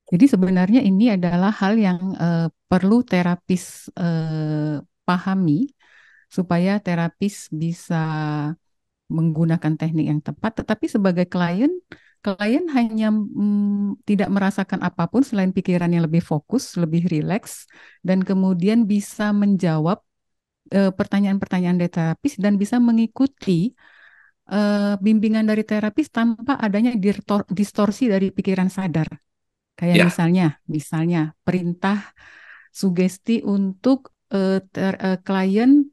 Jadi sebenarnya ini adalah hal yang perlu terapis pahami supaya terapis bisa menggunakan teknik yang tepat. Tetapi sebagai klien, klien hanya tidak merasakan apapun selain pikiran yang lebih fokus, lebih rileks, dan kemudian bisa menjawab pertanyaan-pertanyaan dari terapis dan bisa mengikuti bimbingan dari terapis tanpa adanya distorsi dari pikiran sadar. Kayak Ya, misalnya perintah sugesti untuk klien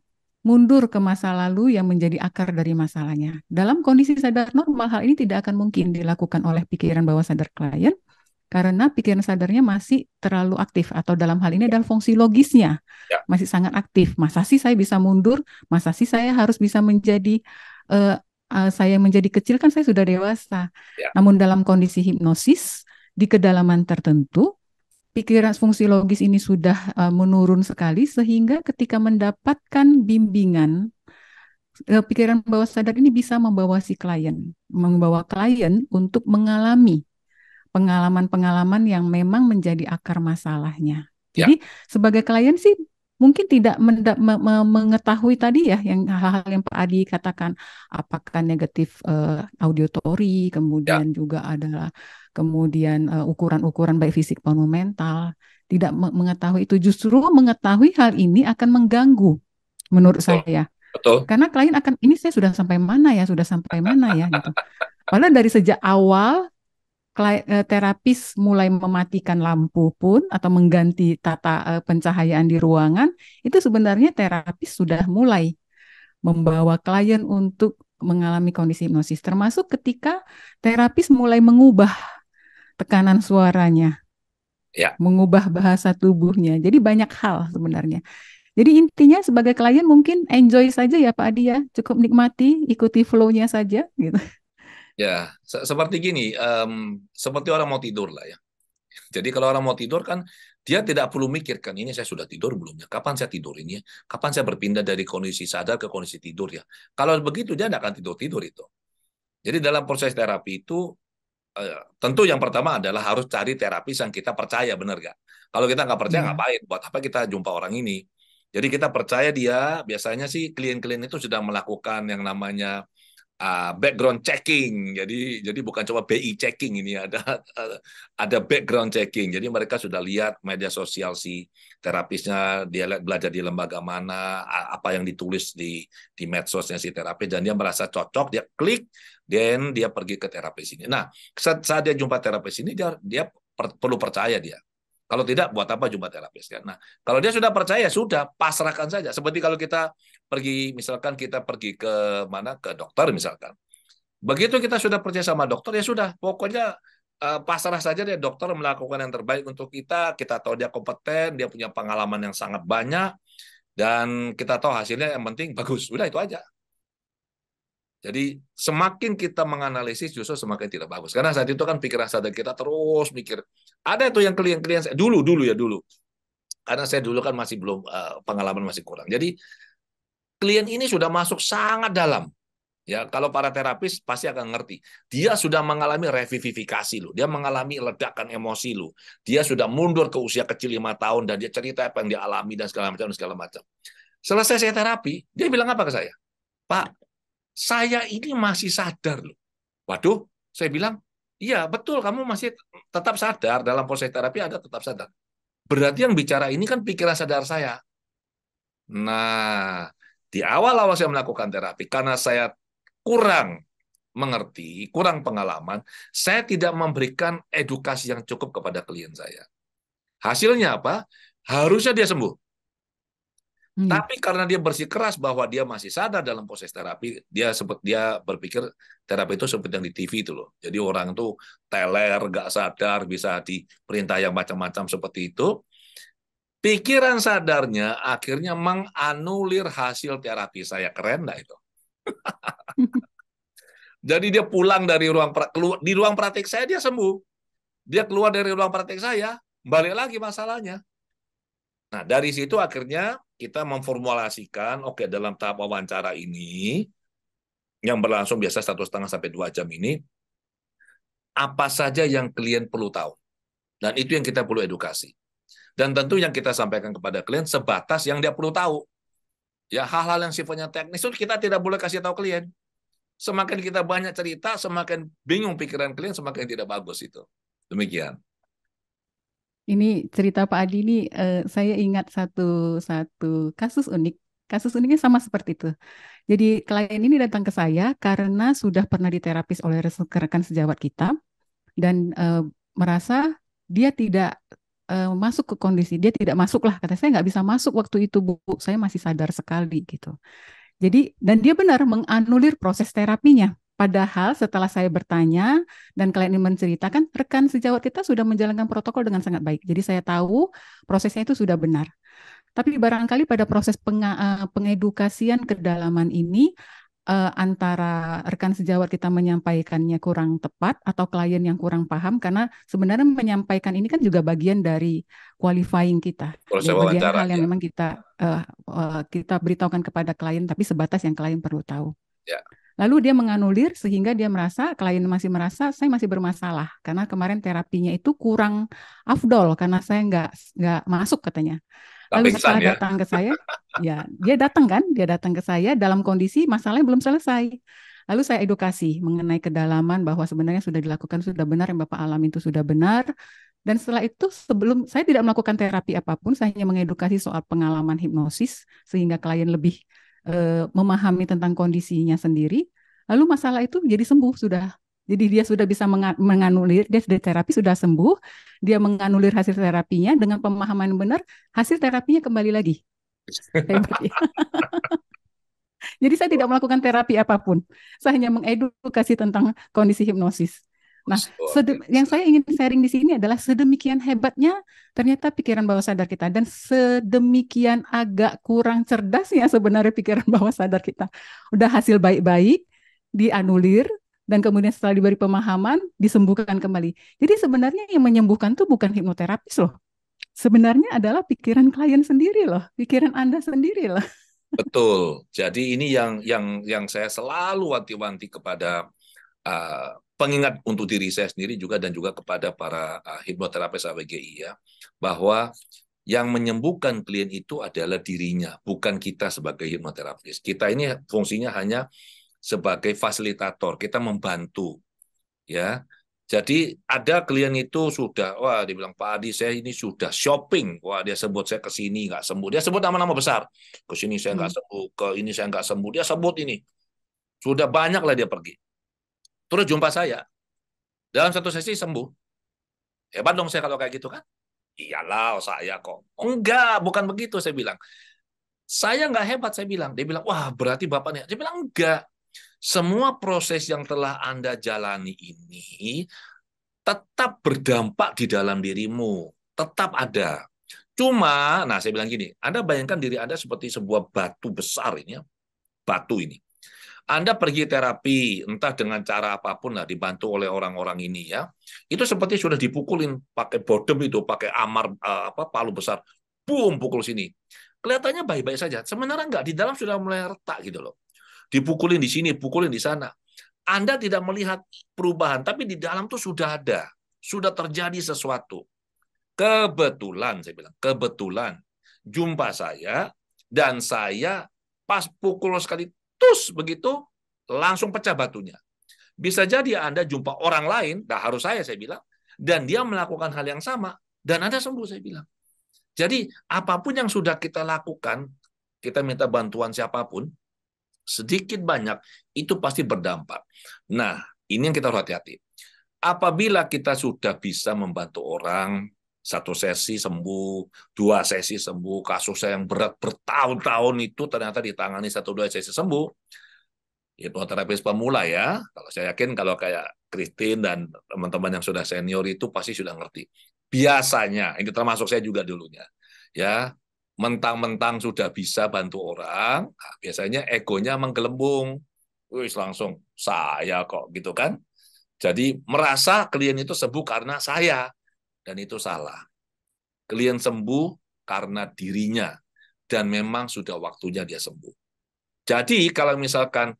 mundur ke masa lalu yang menjadi akar dari masalahnya. Dalam kondisi sadar normal, hal ini tidak akan mungkin dilakukan oleh pikiran bawah sadar klien karena pikiran sadarnya masih terlalu aktif atau dalam hal ini adalah fungsi logisnya ya, masih sangat aktif. Masa sih saya bisa mundur? Masa sih saya harus bisa menjadi saya menjadi kecil kan saya sudah dewasa. ya, Namun dalam kondisi hipnosis di kedalaman tertentu pikiran fungsi logis ini sudah menurun sekali sehingga ketika mendapatkan bimbingan pikiran bawah sadar ini bisa membawa klien untuk mengalami pengalaman-pengalaman yang memang menjadi akar masalahnya. ya, Jadi sebagai klien sih mungkin tidak mengetahui tadi ya yang hal-hal yang Pak Adi katakan apakah negatif auditory, ya, kemudian juga adalah kemudian ukuran-ukuran baik fisik maupun mental. Tidak mengetahui itu justru mengetahui hal ini akan mengganggu menurut betul, saya. betul, Karena klien akan ini saya sudah sampai mana ya, sudah sampai mana ya gitu. Padahal dari sejak awal terapis mulai mematikan lampu pun atau mengganti tata pencahayaan di ruangan, itu sebenarnya terapis sudah mulai membawa klien untuk mengalami kondisi hipnosis. Termasuk ketika terapis mulai mengubah tekanan suaranya, ya. mengubah bahasa tubuhnya. Jadi banyak hal sebenarnya. Jadi intinya sebagai klien mungkin enjoy saja ya Pak Adi ya, cukup nikmati, ikuti flow-nya saja gitu. Ya, seperti gini, seperti orang mau tidur lah ya. Jadi kalau orang mau tidur kan dia tidak perlu mikirkan ini saya sudah tidur belum ya, kapan saya tidur ini ya, kapan saya berpindah dari kondisi sadar ke kondisi tidur ya. Kalau begitu dia tidak akan tidur-tidur itu. Jadi dalam proses terapi itu tentu yang pertama adalah harus cari terapis yang kita percaya, benar gak? Kalau kita nggak percaya Ya. ngapain? Buat apa kita jumpa orang ini? Jadi kita percaya dia, biasanya sih klien-klien itu sudah melakukan yang namanya background checking. Jadi bukan cuma BI checking ini ada background checking. Jadi mereka sudah lihat media sosial si terapisnya, dia belajar di lembaga mana, apa yang ditulis di medsosnya si terapis dan dia merasa cocok, dia klik dan dia pergi ke terapis ini. Nah, saat dia jumpa terapis ini dia perlu percaya dia. Kalau tidak, buat apa jumpa terapis kan? Nah, kalau dia sudah percaya, sudah pasrahkan saja. Seperti kalau kita misalkan kita pergi ke mana ke dokter misalkan. Begitu kita sudah percaya sama dokter ya sudah, pokoknya pasrah saja deh dokter melakukan yang terbaik untuk kita. Kita tahu dia kompeten, dia punya pengalaman yang sangat banyak dan kita tahu hasilnya yang penting bagus. Udah itu aja. Jadi semakin kita menganalisis justru semakin tidak bagus. Karena saat itu kan pikiran sadar kita terus mikir. Ada tuh yang klien-klien dulu dulu ya dulu. Karena saya dulu kan masih belum pengalaman masih kurang. Jadi klien ini sudah masuk sangat dalam. Ya, kalau para terapis pasti akan ngerti. Dia sudah mengalami revivifikasi loh. Dia mengalami ledakan emosi loh. Dia sudah mundur ke usia kecil 5 tahun dan dia cerita apa yang dia alami dan segala macam. Selesai saya terapi, dia bilang apa ke saya? Pak, saya ini masih sadar loh. Waduh, saya bilang, iya betul kamu masih tetap sadar dalam proses terapi ada tetap sadar. Berarti yang bicara ini kan pikiran sadar saya. Nah, di awal-awal saya melakukan terapi, karena saya kurang mengerti, kurang pengalaman, saya tidak memberikan edukasi yang cukup kepada klien saya. Hasilnya apa? Harusnya dia sembuh. Hmm. Tapi karena dia bersikeras bahwa dia masih sadar dalam proses terapi, dia berpikir terapi itu seperti yang di TV itu loh. Jadi orang itu teler, nggak sadar, bisa diperintah yang macam-macam seperti itu. Pikiran sadarnya akhirnya menganulir hasil terapi saya. Keren nggak itu? Jadi dia pulang dari keluar di ruang praktik saya dia sembuh. Dia keluar dari ruang praktik saya, balik lagi masalahnya. Nah, dari situ akhirnya kita memformulasikan, oke, dalam tahap wawancara ini, yang berlangsung biasa 1,5 sampai 2 jam ini, apa saja yang klien perlu tahu. Dan itu yang kita perlu edukasi. Dan tentu yang kita sampaikan kepada klien sebatas yang dia perlu tahu. Ya, hal-hal yang sifatnya teknis itu kita tidak boleh kasih tahu klien. Semakin kita banyak cerita, semakin bingung pikiran klien, semakin tidak bagus itu. Demikian. Ini cerita Pak Adi ini, saya ingat satu satu kasus unik. Kasus uniknya sama seperti itu. Jadi klien ini datang ke saya karena sudah pernah diterapis oleh rekan sejawat kita dan merasa dia tidak masuk ke kondisi, dia tidak masuk lah, kata saya nggak bisa masuk waktu itu Bu, saya masih sadar sekali gitu. Jadi dan dia benar menganulir proses terapinya. Padahal setelah saya bertanya dan klien ini menceritakan, rekan sejawat kita sudah menjalankan protokol dengan sangat baik. Jadi saya tahu prosesnya itu sudah benar. Tapi barangkali pada proses pengedukasian kedalaman ini antara rekan sejawat kita menyampaikannya kurang tepat atau klien yang kurang paham karena sebenarnya menyampaikan ini kan juga bagian dari qualifying kita. Proses Ya bagian wawancara, hal yang ya. memang kita beritahukan kepada klien tapi sebatas yang klien perlu tahu. Ya. Lalu dia menganulir sehingga dia merasa, klien masih merasa saya masih bermasalah karena kemarin terapinya itu kurang afdol karena saya nggak masuk katanya. Tak Lalu pingsan setelah ya. datang ke saya, ya dia datang ke saya dalam kondisi masalahnya belum selesai. Lalu saya edukasi mengenai kedalaman bahwa sebenarnya sudah dilakukan, sudah benar yang Bapak alami itu sudah benar. Dan setelah itu sebelum saya tidak melakukan terapi apapun, saya hanya mengedukasi soal pengalaman hipnosis sehingga klien lebih memahami tentang kondisinya sendiri. Lalu masalah itu jadi sembuh sudah. Jadi dia sudah bisa menganulir, dia sudah terapi sudah sembuh, dia menganulir hasil terapinya dengan pemahaman yang benar, hasil terapinya kembali lagi. Hebat ya. Jadi saya tidak melakukan terapi apapun. Saya hanya mengedukasi tentang kondisi hipnosis. Nah, Luar yang biasa. saya ingin sharing di sini adalah sedemikian hebatnya ternyata pikiran bawah sadar kita dan sedemikian agak kurang cerdasnya sebenarnya pikiran bawah sadar kita. Udah hasil baik-baik, dianulir, dan kemudian setelah diberi pemahaman, disembuhkan kembali. Jadi sebenarnya yang menyembuhkan itu bukan hipnoterapis loh. Sebenarnya adalah pikiran klien sendiri loh, pikiran Anda sendiri loh. Betul. Jadi ini yang saya selalu wanti-wanti kepada pengingat untuk diri saya sendiri juga dan juga kepada para hipnoterapis AWGI ya, bahwa yang menyembuhkan klien itu adalah dirinya, bukan kita sebagai hipnoterapis. Kita ini fungsinya hanya sebagai fasilitator, kita membantu ya. Jadi ada klien itu sudah, wah dia bilang Pak Adi saya ini sudah shopping, wah dia sebut saya ke sini nggak sembuh, dia sebut nama-nama besar, ke sini saya nggak Hmm. sembuh, ke ini saya nggak sembuh, dia sebut ini, sudah banyak lah dia pergi. Terus jumpa saya, dalam satu sesi sembuh, hebat dong saya kalau kayak gitu kan? Iyalah saya kok, enggak, bukan begitu saya bilang. Saya nggak hebat saya bilang, dia bilang wah berarti bapaknya, dia bilang enggak. Semua proses yang telah Anda jalani ini tetap berdampak di dalam dirimu, tetap ada. Cuma, nah saya bilang gini, Anda bayangkan diri Anda seperti sebuah batu besar ini, ya, batu ini. Anda pergi terapi, entah dengan cara apapun lah, dibantu oleh orang-orang ini ya, itu seperti sudah dipukulin pakai bodem itu, pakai amar palu besar, boom pukul sini. Kelihatannya baik-baik saja, sebenarnya enggak, di dalam sudah mulai retak gitu loh. Dipukulin di sini, pukulin di sana. Anda tidak melihat perubahan, tapi di dalam tuh sudah ada, sudah terjadi sesuatu. Kebetulan, saya bilang, kebetulan jumpa saya, dan saya pas pukul sekali, tus begitu, langsung pecah batunya. Bisa jadi Anda jumpa orang lain, nah harus saya bilang, dan dia melakukan hal yang sama, dan Anda sembuh, saya bilang. Jadi, apapun yang sudah kita lakukan, kita minta bantuan siapapun, sedikit banyak itu pasti berdampak. Nah, ini yang kita harus hati-hati. Apabila kita sudah bisa membantu orang, satu sesi sembuh, dua sesi sembuh, kasusnya yang berat bertahun-tahun itu ternyata ditangani satu dua sesi sembuh, hipnoterapis pemula ya. Kalau saya yakin kalau kayak Christine dan teman-teman yang sudah senior itu pasti sudah ngerti. Biasanya, ini termasuk saya juga dulunya, ya mentang-mentang sudah bisa bantu orang, nah, biasanya egonya menggelembung. Wih, langsung saya kok gitu kan. Jadi merasa klien itu sembuh karena saya, dan itu salah. Klien sembuh karena dirinya, dan memang sudah waktunya dia sembuh. Jadi kalau misalkan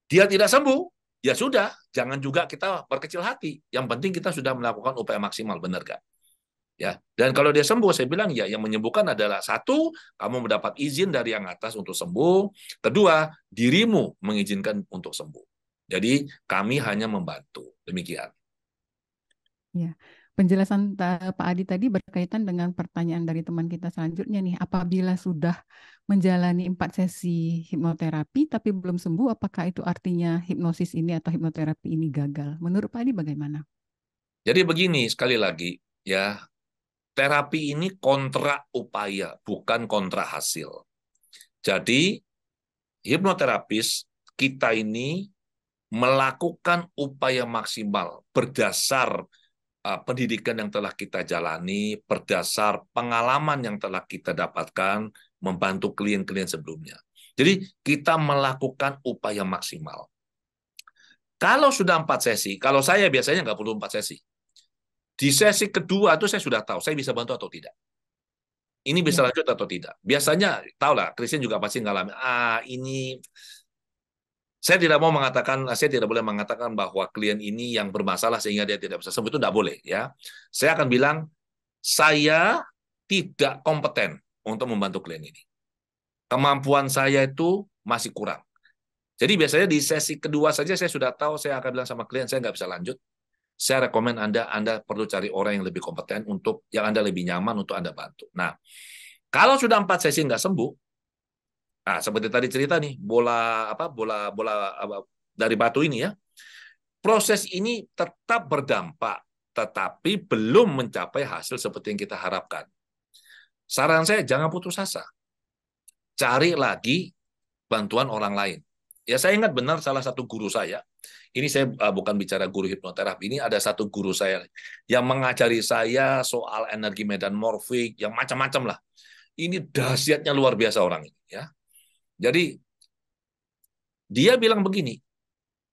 dia tidak sembuh, ya sudah, jangan juga kita berkecil hati. Yang penting kita sudah melakukan upaya maksimal, benar gak? Ya, dan kalau dia sembuh, saya bilang ya, yang menyembuhkan adalah satu, kamu mendapat izin dari yang atas untuk sembuh. Kedua, dirimu mengizinkan untuk sembuh. Jadi kami hanya membantu. Demikian. Ya, penjelasan Pak Adi tadi berkaitan dengan pertanyaan dari teman kita selanjutnya nih. Apabila sudah menjalani 4 sesi hipnoterapi tapi belum sembuh, apakah itu artinya hipnosis ini atau hipnoterapi ini gagal? Menurut Pak Adi bagaimana? Jadi begini, sekali lagi, ya, terapi ini kontra upaya, bukan kontra hasil. Jadi hipnoterapis kita ini melakukan upaya maksimal berdasar pendidikan yang telah kita jalani, berdasar pengalaman yang telah kita dapatkan, membantu klien-klien sebelumnya. Jadi kita melakukan upaya maksimal. Kalau sudah 4 sesi, kalau saya biasanya nggak perlu 4 sesi. Di sesi kedua itu saya sudah tahu, saya bisa bantu atau tidak. Ini bisa Ya, lanjut atau tidak. Biasanya, tahu lah, Christian juga pasti ngalamin, ini saya tidak boleh mengatakan bahwa klien ini yang bermasalah sehingga dia tidak bisa sembuh, itu tidak boleh ya. Saya akan bilang saya tidak kompeten untuk membantu klien ini. Kemampuan saya itu masih kurang. Jadi biasanya di sesi kedua saja saya sudah tahu, saya akan bilang sama klien saya nggak bisa lanjut. Saya rekomen Anda perlu cari orang yang lebih kompeten untuk yang Anda lebih nyaman untuk Anda bantu. Nah, kalau sudah 4 sesi nggak sembuh, nah seperti tadi cerita nih, bola dari batu ini ya. Proses ini tetap berdampak, tetapi belum mencapai hasil seperti yang kita harapkan. Saran saya jangan putus asa. Cari lagi bantuan orang lain. Ya saya ingat benar salah satu guru saya, ini saya bukan bicara guru hipnoterapi, ini ada satu guru saya yang mengajari saya soal energi medan morfik, yang macam-macam lah. Ini dahsyatnya luar biasa orang ini. Ya. Jadi dia bilang begini,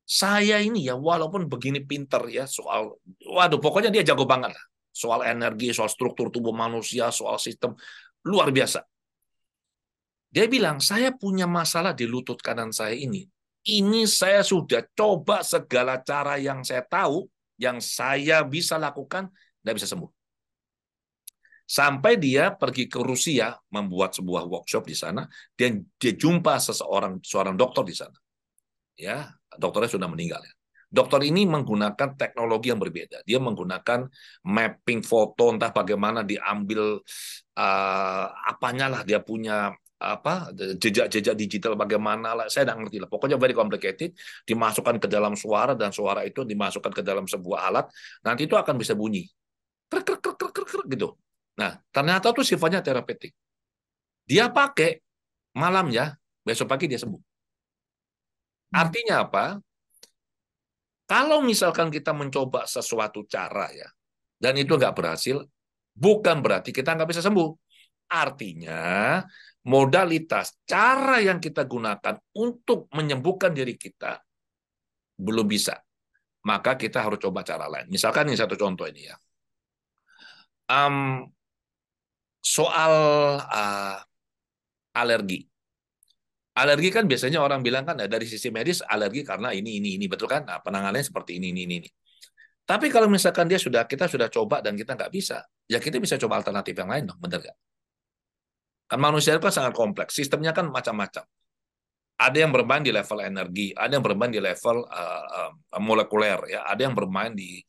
saya ini ya walaupun begini pinter ya soal, waduh pokoknya dia jago banget lah. Soal energi, soal struktur tubuh manusia, soal sistem, luar biasa. Dia bilang, saya punya masalah di lutut kanan saya ini. Ini saya sudah coba segala cara yang saya tahu, yang saya bisa lakukan, tidak bisa sembuh. Sampai dia pergi ke Rusia, membuat sebuah workshop di sana, dan dia jumpa seorang dokter di sana. Ya, dokternya sudah meninggal ya. Dokter ini menggunakan teknologi yang berbeda. Dia menggunakan mapping foto, entah bagaimana diambil apanya lah, dia punya apa jejak-jejak digital bagaimana lah, saya tidak ngerti lah. Pokoknya very complicated, dimasukkan ke dalam suara dan suara itu dimasukkan ke dalam sebuah alat, nanti itu akan bisa bunyi. Krek, krek, krek, krek, krek, krek, gitu. Nah, ternyata itu sifatnya terapeutik. Dia pakai malam ya, besok pagi dia sembuh. ya, Artinya apa? Kalau misalkan kita mencoba sesuatu cara ya, dan itu nggak berhasil, bukan berarti kita nggak bisa sembuh. Artinya, modalitas, cara yang kita gunakan untuk menyembuhkan diri kita belum bisa. Maka kita harus coba cara lain. Misalkan ini satu contoh ini ya. Um, soal alergi. Alergi kan biasanya orang bilang kan dari sisi medis alergi karena ini, betul kan? Nah, penanganannya seperti ini. Tapi kalau misalkan kita sudah coba dan kita nggak bisa, ya kita bisa coba alternatif yang lain dong, benar nggak? Kan manusia itu kan sangat kompleks, sistemnya kan macam-macam. Ada yang bermain di level energi, ada yang bermain di level molekuler, ya, ada yang bermain di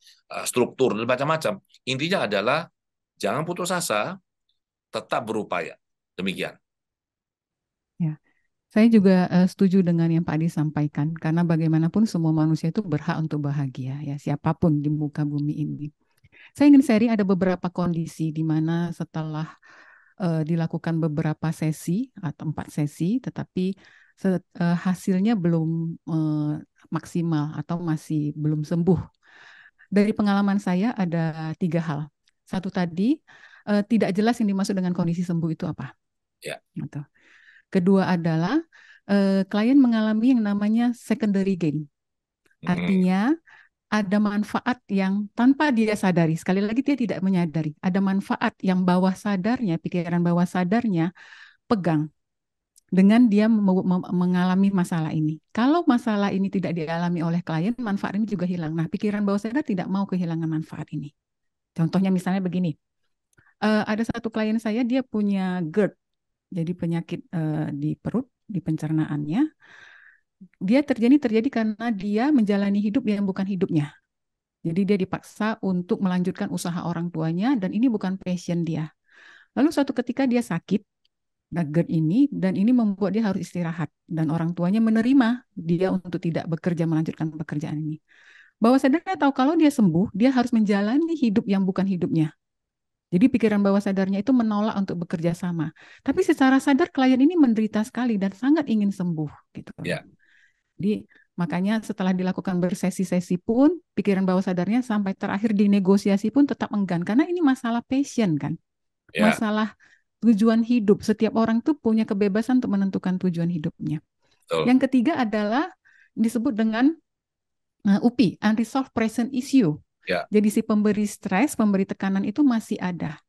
struktur dan macam-macam. Intinya adalah jangan putus asa, tetap berupaya. Demikian. ya. Saya juga setuju dengan yang Pak Adi sampaikan, karena bagaimanapun semua manusia itu berhak untuk bahagia, ya, siapapun di muka bumi ini. Saya ingin sharing ada beberapa kondisi di mana setelah dilakukan beberapa sesi atau 4 sesi, tetapi hasilnya belum maksimal atau masih belum sembuh. Dari pengalaman saya ada 3 hal. Satu tadi tidak jelas yang dimaksud dengan kondisi sembuh itu apa. Ya. Gitu. Kedua adalah klien mengalami yang namanya secondary gain. Artinya ada manfaat yang tanpa dia sadari. Sekali lagi dia tidak menyadari. Ada manfaat yang bawah sadarnya, pikiran bawah sadarnya pegang dengan dia mengalami masalah ini. Kalau masalah ini tidak dialami oleh klien, manfaat ini juga hilang. Nah, pikiran bawah sadar tidak mau kehilangan manfaat ini. Contohnya misalnya begini. Ada satu klien saya, dia punya GERD, jadi penyakit di perut, di pencernaannya. Dia terjadi karena dia menjalani hidup yang bukan hidupnya. Jadi dia dipaksa untuk melanjutkan usaha orang tuanya dan ini bukan passion dia. Lalu suatu ketika dia sakit, GERD ini, dan ini membuat dia harus istirahat. Dan orang tuanya menerima dia untuk tidak bekerja, melanjutkan pekerjaan ini. Bawah sadarnya tahu kalau dia sembuh, dia harus menjalani hidup yang bukan hidupnya. Jadi pikiran bawah sadarnya itu menolak untuk bekerja sama. Tapi secara sadar klien ini menderita sekali dan sangat ingin sembuh gitu loh. Ya, Jadi makanya setelah dilakukan bersesi-sesi pun pikiran bawah sadarnya sampai terakhir di negosiasi pun tetap enggan karena ini masalah passion kan. ya, Masalah tujuan hidup. Setiap orang tuh punya kebebasan untuk menentukan tujuan hidupnya. betul. Yang ketiga adalah disebut dengan UPI, unresolved present issue. Ya, Jadi si pemberi stres, pemberi tekanan itu masih ada.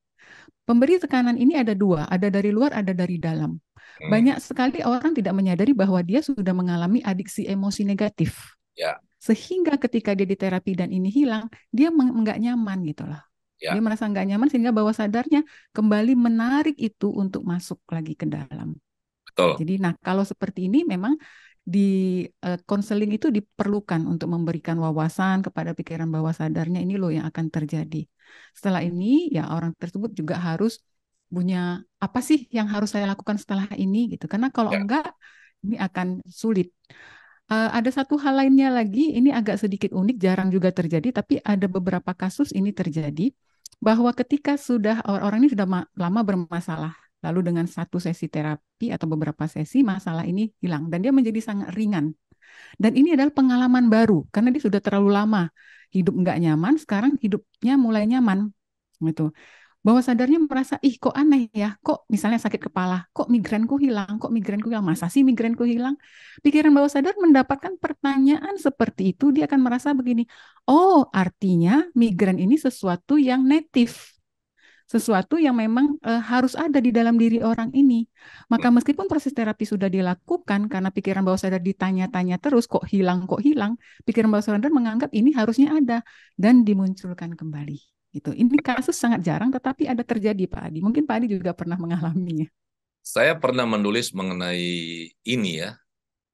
Pemberi tekanan ini ada dua, ada dari luar, ada dari dalam. hmm, Banyak sekali orang tidak menyadari bahwa dia sudah mengalami adiksi emosi negatif. ya, Sehingga ketika dia di terapi dan ini hilang, dia nggak nyaman gitu loh. Dia ya, merasa nggak nyaman sehingga bawah sadarnya kembali menarik itu untuk masuk lagi ke dalam. betul. Jadi, nah kalau seperti ini memang di konseling itu diperlukan untuk memberikan wawasan kepada pikiran bawah sadarnya ini loh yang akan terjadi. Setelah ini ya orang tersebut juga harus punya apa sih yang harus saya lakukan setelah ini gitu. Karena kalau Ya, enggak ini akan sulit. Ada satu hal lainnya lagi, ini agak sedikit unik, jarang juga terjadi, tapi ada beberapa kasus ini terjadi bahwa ketika sudah orang ini sudah lama bermasalah, lalu dengan satu sesi terapi atau beberapa sesi masalah ini hilang dan dia menjadi sangat ringan. Dan ini adalah pengalaman baru karena dia sudah terlalu lama hidup nggak nyaman, sekarang hidupnya mulai nyaman gitu. Bawah sadarnya merasa, ih kok aneh ya, kok misalnya sakit kepala, kok migranku hilang, masa sih migranku hilang? Pikiran bawah sadar mendapatkan pertanyaan seperti itu, dia akan merasa begini, oh artinya migran ini sesuatu yang native, sesuatu yang memang harus ada di dalam diri orang ini. Maka meskipun proses terapi sudah dilakukan, karena pikiran bawah sadar ditanya-tanya terus, kok hilang, pikiran bawah sadar menganggap ini harusnya ada, dan dimunculkan kembali. Gitu. Ini kasus sangat jarang, tetapi ada terjadi, Pak Adi. Mungkin Pak Adi juga pernah mengalaminya. saya pernah menulis mengenai ini ya,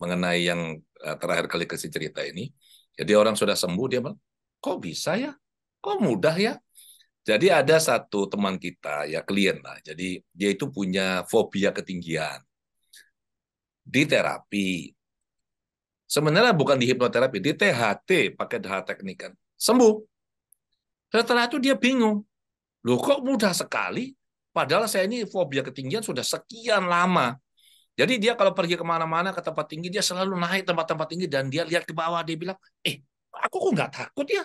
mengenai yang terakhir kali kasih cerita ini. Jadi orang sudah sembuh, dia bilang, kok bisa ya? Kok mudah ya? Jadi ada satu teman kita, ya klien lah. Jadi dia itu punya fobia ketinggian. Di terapi, sebenarnya bukan di hipnoterapi, di THT, pakai THT teknik kan. Sembuh. Setelah itu dia bingung. Loh kok mudah sekali? Padahal saya ini fobia ketinggian sudah sekian lama. Jadi dia kalau pergi kemana-mana ke tempat tinggi, dia selalu naik tempat-tempat tinggi dan dia lihat ke bawah, dia bilang, aku kok nggak takut ya?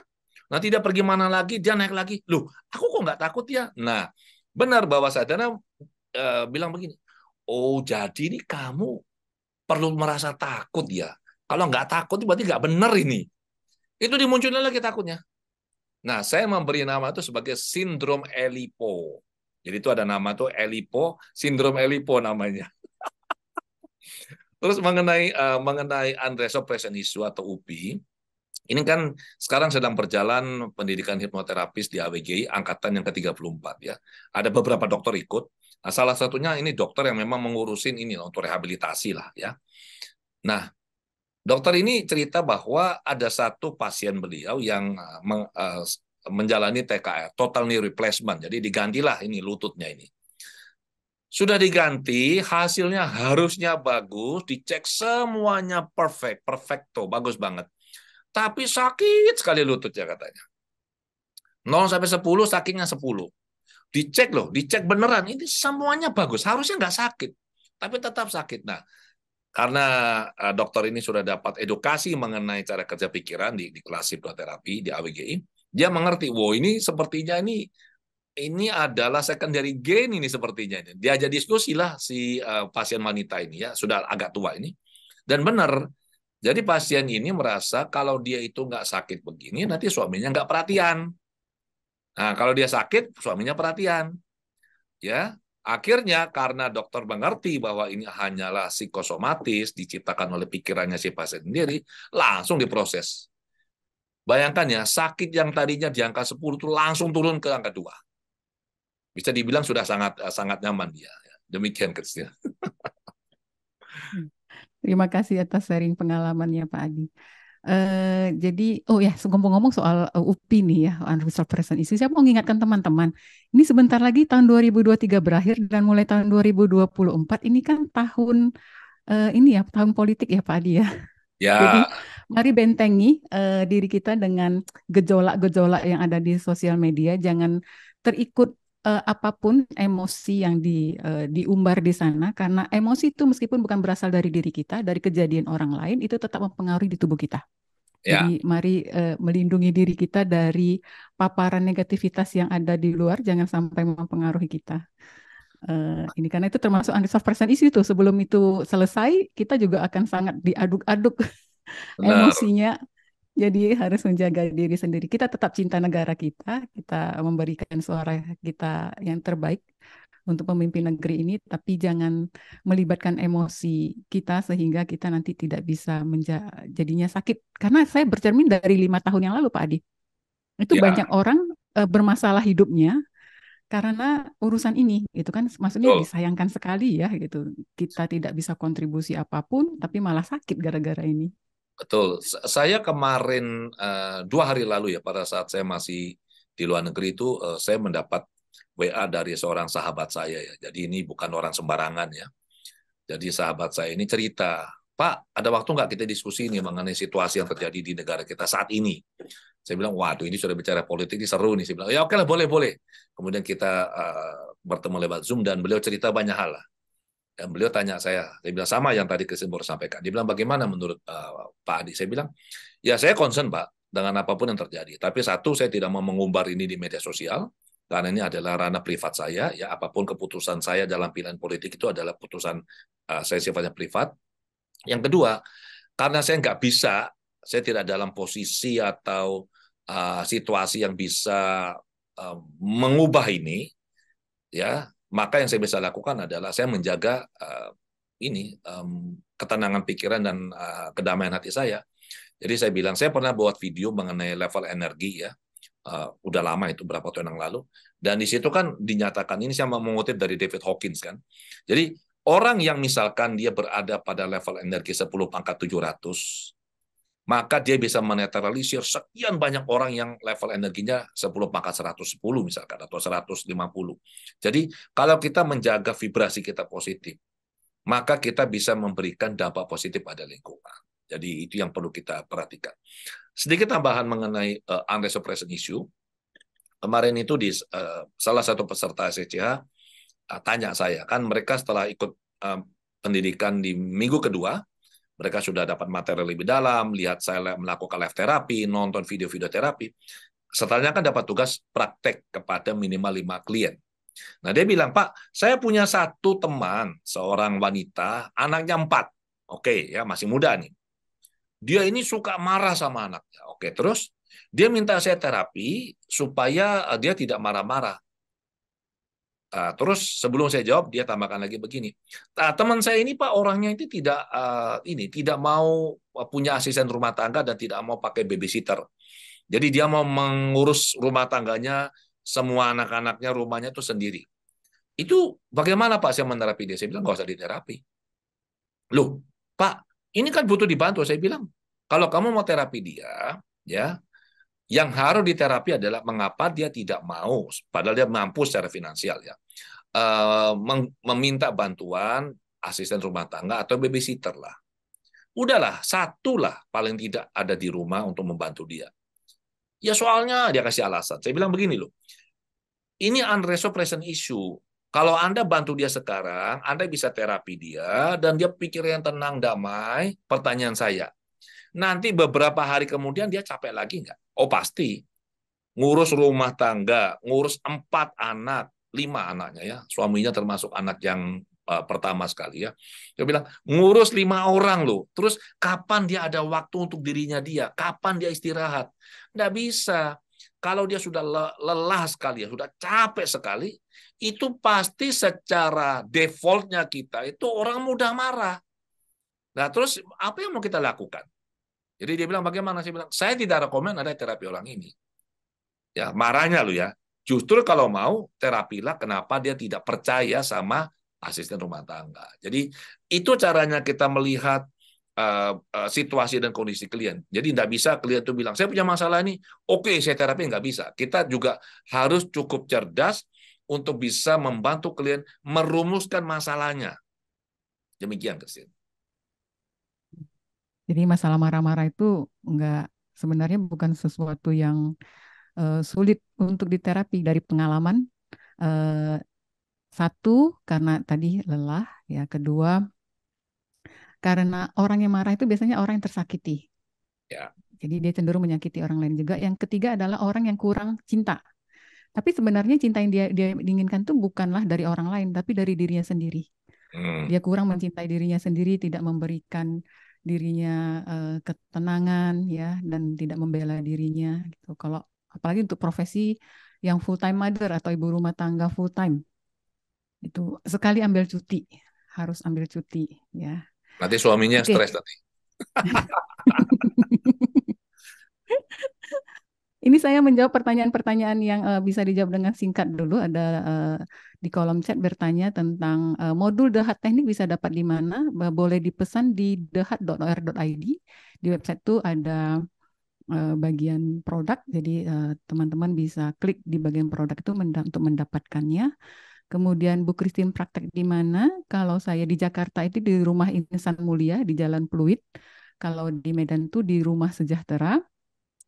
Nanti dia pergi mana lagi, dia naik lagi. Loh, aku kok nggak takut ya? Nah, benar bahwa Sadana bilang begini, oh jadi ini kamu perlu merasa takut ya? Kalau nggak takut, berarti nggak benar ini. Itu dimunculin lagi takutnya. Nah, saya memberi nama itu sebagai sindrom Elipo. Jadi itu ada nama tuh Elipo, sindrom Elipo namanya. Terus mengenai unresolved present issue atau UPI, ini kan sekarang sedang berjalan pendidikan hipnoterapis di AWGI angkatan yang ke-34 ya. Ada beberapa dokter ikut. Nah, salah satunya ini dokter yang memang mengurusin ini untuk rehabilitasi lah ya. Nah, dokter ini cerita bahwa ada satu pasien beliau yang menjalani TKR, total knee replacement. Jadi digantilah ini lututnya ini. Sudah diganti, hasilnya harusnya bagus, dicek semuanya perfect, perfecto, bagus banget. Tapi sakit sekali lututnya katanya. 0 sampai 10, sakitnya 10. Dicek loh, dicek beneran. Ini semuanya bagus, harusnya nggak sakit. Tapi tetap sakit. Nah, karena dokter ini sudah dapat edukasi mengenai cara kerja pikiran di kelas hipnoterapi di AWGI, dia mengerti, wow ini sepertinya ini adalah secondary gain ini sepertinya. Diajak diskusi lah si pasien wanita ini ya, sudah agak tua ini. Dan benar, jadi pasien ini merasa kalau dia itu nggak sakit begini, nanti suaminya nggak perhatian. Nah, kalau dia sakit, suaminya perhatian. Ya, akhirnya karena dokter mengerti bahwa ini hanyalah psikosomatis, diciptakan oleh pikirannya si pasien sendiri, langsung diproses. Bayangkan ya, sakit yang tadinya di angka 10 itu langsung turun ke angka 2. Bisa dibilang sudah sangat sangat nyaman dia. Demikian Kristina. Terima kasih atas sharing pengalamannya Pak Adi. Jadi, oh ya, ngomong-ngomong soal UPI nih ya, Unresolved Present Issue, saya mau mengingatkan teman-teman, ini sebentar lagi tahun 2023 berakhir dan mulai tahun 2024 ini kan tahun ini ya, tahun politik ya Pak Adi ya. Jadi Ya, mari bentengi diri kita dengan gejolak-gejolak yang ada di sosial media. Jangan terikut apapun emosi yang diumbar di sana, karena emosi itu meskipun bukan berasal dari diri kita, dari kejadian orang lain, itu tetap mempengaruhi di tubuh kita. Jadi ya, mari melindungi diri kita dari paparan negativitas yang ada di luar, jangan sampai mempengaruhi kita. Ini karena itu termasuk unresolved person issue itu. Sebelum itu selesai, kita juga akan sangat diaduk-aduk benar. emosinya. Jadi harus menjaga diri sendiri. Kita tetap cinta negara kita memberikan suara kita yang terbaik untuk memimpin negeri ini, tapi jangan melibatkan emosi kita sehingga kita nanti tidak bisa jadinya sakit. Karena saya bercermin dari 5 tahun yang lalu, Pak Adi, itu banyak Ya, orang bermasalah hidupnya karena urusan ini, itu kan maksudnya betul. disayangkan sekali ya gitu. Kita tidak bisa kontribusi apapun, tapi malah sakit gara-gara ini. Betul. Saya kemarin 2 hari lalu ya, pada saat saya masih di luar negeri itu, saya mendapat WA dari seorang sahabat saya ya. Jadi ini bukan orang sembarangan ya. Jadi sahabat saya ini cerita, Pak, ada waktu nggak kita diskusi nih mengenai situasi yang terjadi di negara kita saat ini? Saya bilang, waduh ini sudah bicara politik, ini seru nih. Saya bilang, ya oke lah, boleh, boleh. Kemudian kita bertemu lewat Zoom dan beliau cerita banyak hal lah. Dan beliau tanya saya bilang sama yang tadi Christine baru sampaikan. Dia bilang bagaimana menurut Pak Adi? Saya bilang, ya saya concern Pak dengan apapun yang terjadi. Tapi satu, saya tidak mau mengumbar ini di media sosial, karena ini adalah ranah privat saya. Ya apapun keputusan saya dalam pilihan politik itu adalah keputusan saya sifatnya privat. Yang kedua, karena saya nggak bisa, saya tidak dalam posisi atau situasi yang bisa mengubah ini, ya maka yang saya bisa lakukan adalah saya menjaga ini ketenangan pikiran dan kedamaian hati saya. Jadi saya bilang saya pernah buat video mengenai level energi ya, udah lama itu berapa tahun yang lalu, dan di situ kan dinyatakan, ini saya mau mengutip dari David Hawkins kan, jadi orang yang misalkan dia berada pada level energi 10⁻700, maka dia bisa menetralisir sekian banyak orang yang level energinya 10⁻110 misalkan, atau 150. Jadi kalau kita menjaga vibrasi kita positif, maka kita bisa memberikan dampak positif pada lingkungan. Jadi itu yang perlu kita perhatikan. Sedikit tambahan mengenai unresolved present issue. Kemarin itu di salah satu peserta SCH tanya saya, kan mereka setelah ikut pendidikan di minggu kedua, mereka sudah dapat materi lebih dalam, lihat saya melakukan live terapi, nonton video-video terapi. Setelahnya kan dapat tugas praktek kepada minimal 5 klien. Nah dia bilang, Pak, saya punya satu teman, seorang wanita, anaknya 4. Oke, ya masih muda nih. Dia ini suka marah sama anaknya. Oke, terus dia minta saya terapi supaya dia tidak marah-marah. Terus sebelum saya jawab, dia tambahkan lagi begini. Teman saya ini Pak, orangnya itu tidak mau punya asisten rumah tangga dan tidak mau pakai babysitter. Jadi dia mau mengurus rumah tangganya, semua anak-anaknya, rumahnya itu sendiri. Itu bagaimana Pak saya menerapi dia? Saya bilang nggak usah diterapi. Loh, Pak, ini kan butuh dibantu. Saya bilang, kalau kamu mau terapi dia, ya, yang harus diterapi adalah mengapa dia tidak mau, padahal dia mampu secara finansial ya, meminta bantuan asisten rumah tangga atau babysitter lah. Udahlah, satu lah paling tidak ada di rumah untuk membantu dia. Ya soalnya dia kasih alasan. Saya bilang begini loh, ini unresolved present issue. Kalau Anda bantu dia sekarang, Anda bisa terapi dia, dan dia pikir yang tenang, damai. Pertanyaan saya, nanti beberapa hari kemudian dia capek lagi nggak? Oh pasti. Ngurus rumah tangga, ngurus 4 anak, 5 anaknya ya, suaminya termasuk anak yang pertama sekali ya. Dia bilang, ngurus 5 orang loh. Terus kapan dia ada waktu untuk dirinya dia? Kapan dia istirahat? Nggak bisa. Kalau dia sudah lelah sekali, ya, sudah capek sekali, itu pasti secara defaultnya kita itu orang mudah marah. Nah, terus apa yang mau kita lakukan? Jadi dia bilang bagaimana? Saya bilang, saya tidak rekomen ada terapi orang ini. Ya, marahnya lu ya. Justru kalau mau terapilah kenapa dia tidak percaya sama asisten rumah tangga. Jadi itu caranya kita melihat situasi dan kondisi klien. Jadi tidak bisa klien itu bilang, saya punya masalah ini, oke saya terapi, nggak bisa. Kita juga harus cukup cerdas untuk bisa membantu klien merumuskan masalahnya. Demikian, Christine. Jadi masalah marah-marah itu enggak, sebenarnya bukan sesuatu yang sulit untuk diterapi dari pengalaman. Eh, Satu, karena tadi lelah, ya. Kedua, karena orang yang marah itu biasanya orang yang tersakiti. Ya. Jadi dia cenderung menyakiti orang lain juga. Yang ketiga adalah orang yang kurang cinta. Tapi sebenarnya cinta yang dia inginkan itu bukanlah dari orang lain, tapi dari dirinya sendiri. Hmm. Dia kurang mencintai dirinya sendiri, tidak memberikan dirinya ketenangan, ya, dan tidak membela dirinya gitu. Kalau apalagi untuk profesi yang full time mother atau ibu rumah tangga full time, itu sekali ambil cuti, harus ambil cuti, ya. Nanti suaminya Oke. stres nanti. Ini saya menjawab pertanyaan-pertanyaan yang bisa dijawab dengan singkat dulu. Ada di kolom chat bertanya tentang modul DHAT teknik bisa dapat di mana? Boleh dipesan di dehat.or.id. Di website itu ada bagian produk, jadi teman-teman bisa klik di bagian produk itu untuk mendapatkannya. Kemudian Bu Christine praktek di mana? Kalau saya di Jakarta itu di Rumah Insan Mulia di Jalan Pluit. Kalau di Medan itu di Rumah Sejahtera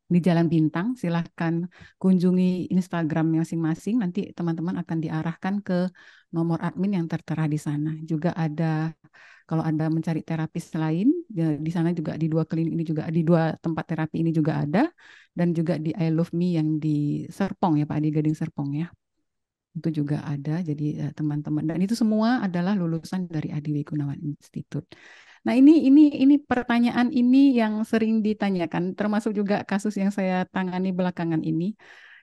di Jalan Bintang. Silahkan kunjungi Instagram masing-masing. Nanti teman-teman akan diarahkan ke nomor admin yang tertera di sana. Juga ada, kalau Anda mencari terapis lain, ya, di sana juga di dua klinik ini juga, di dua tempat terapi ini juga ada, dan juga di I Love Me yang di Serpong ya Pak, di Gading Serpong ya. Itu juga ada, jadi teman-teman. Dan itu semua adalah lulusan dari Adiwi Gunawan Institute. Nah, ini pertanyaan ini yang sering ditanyakan, termasuk juga kasus yang saya tangani belakangan ini,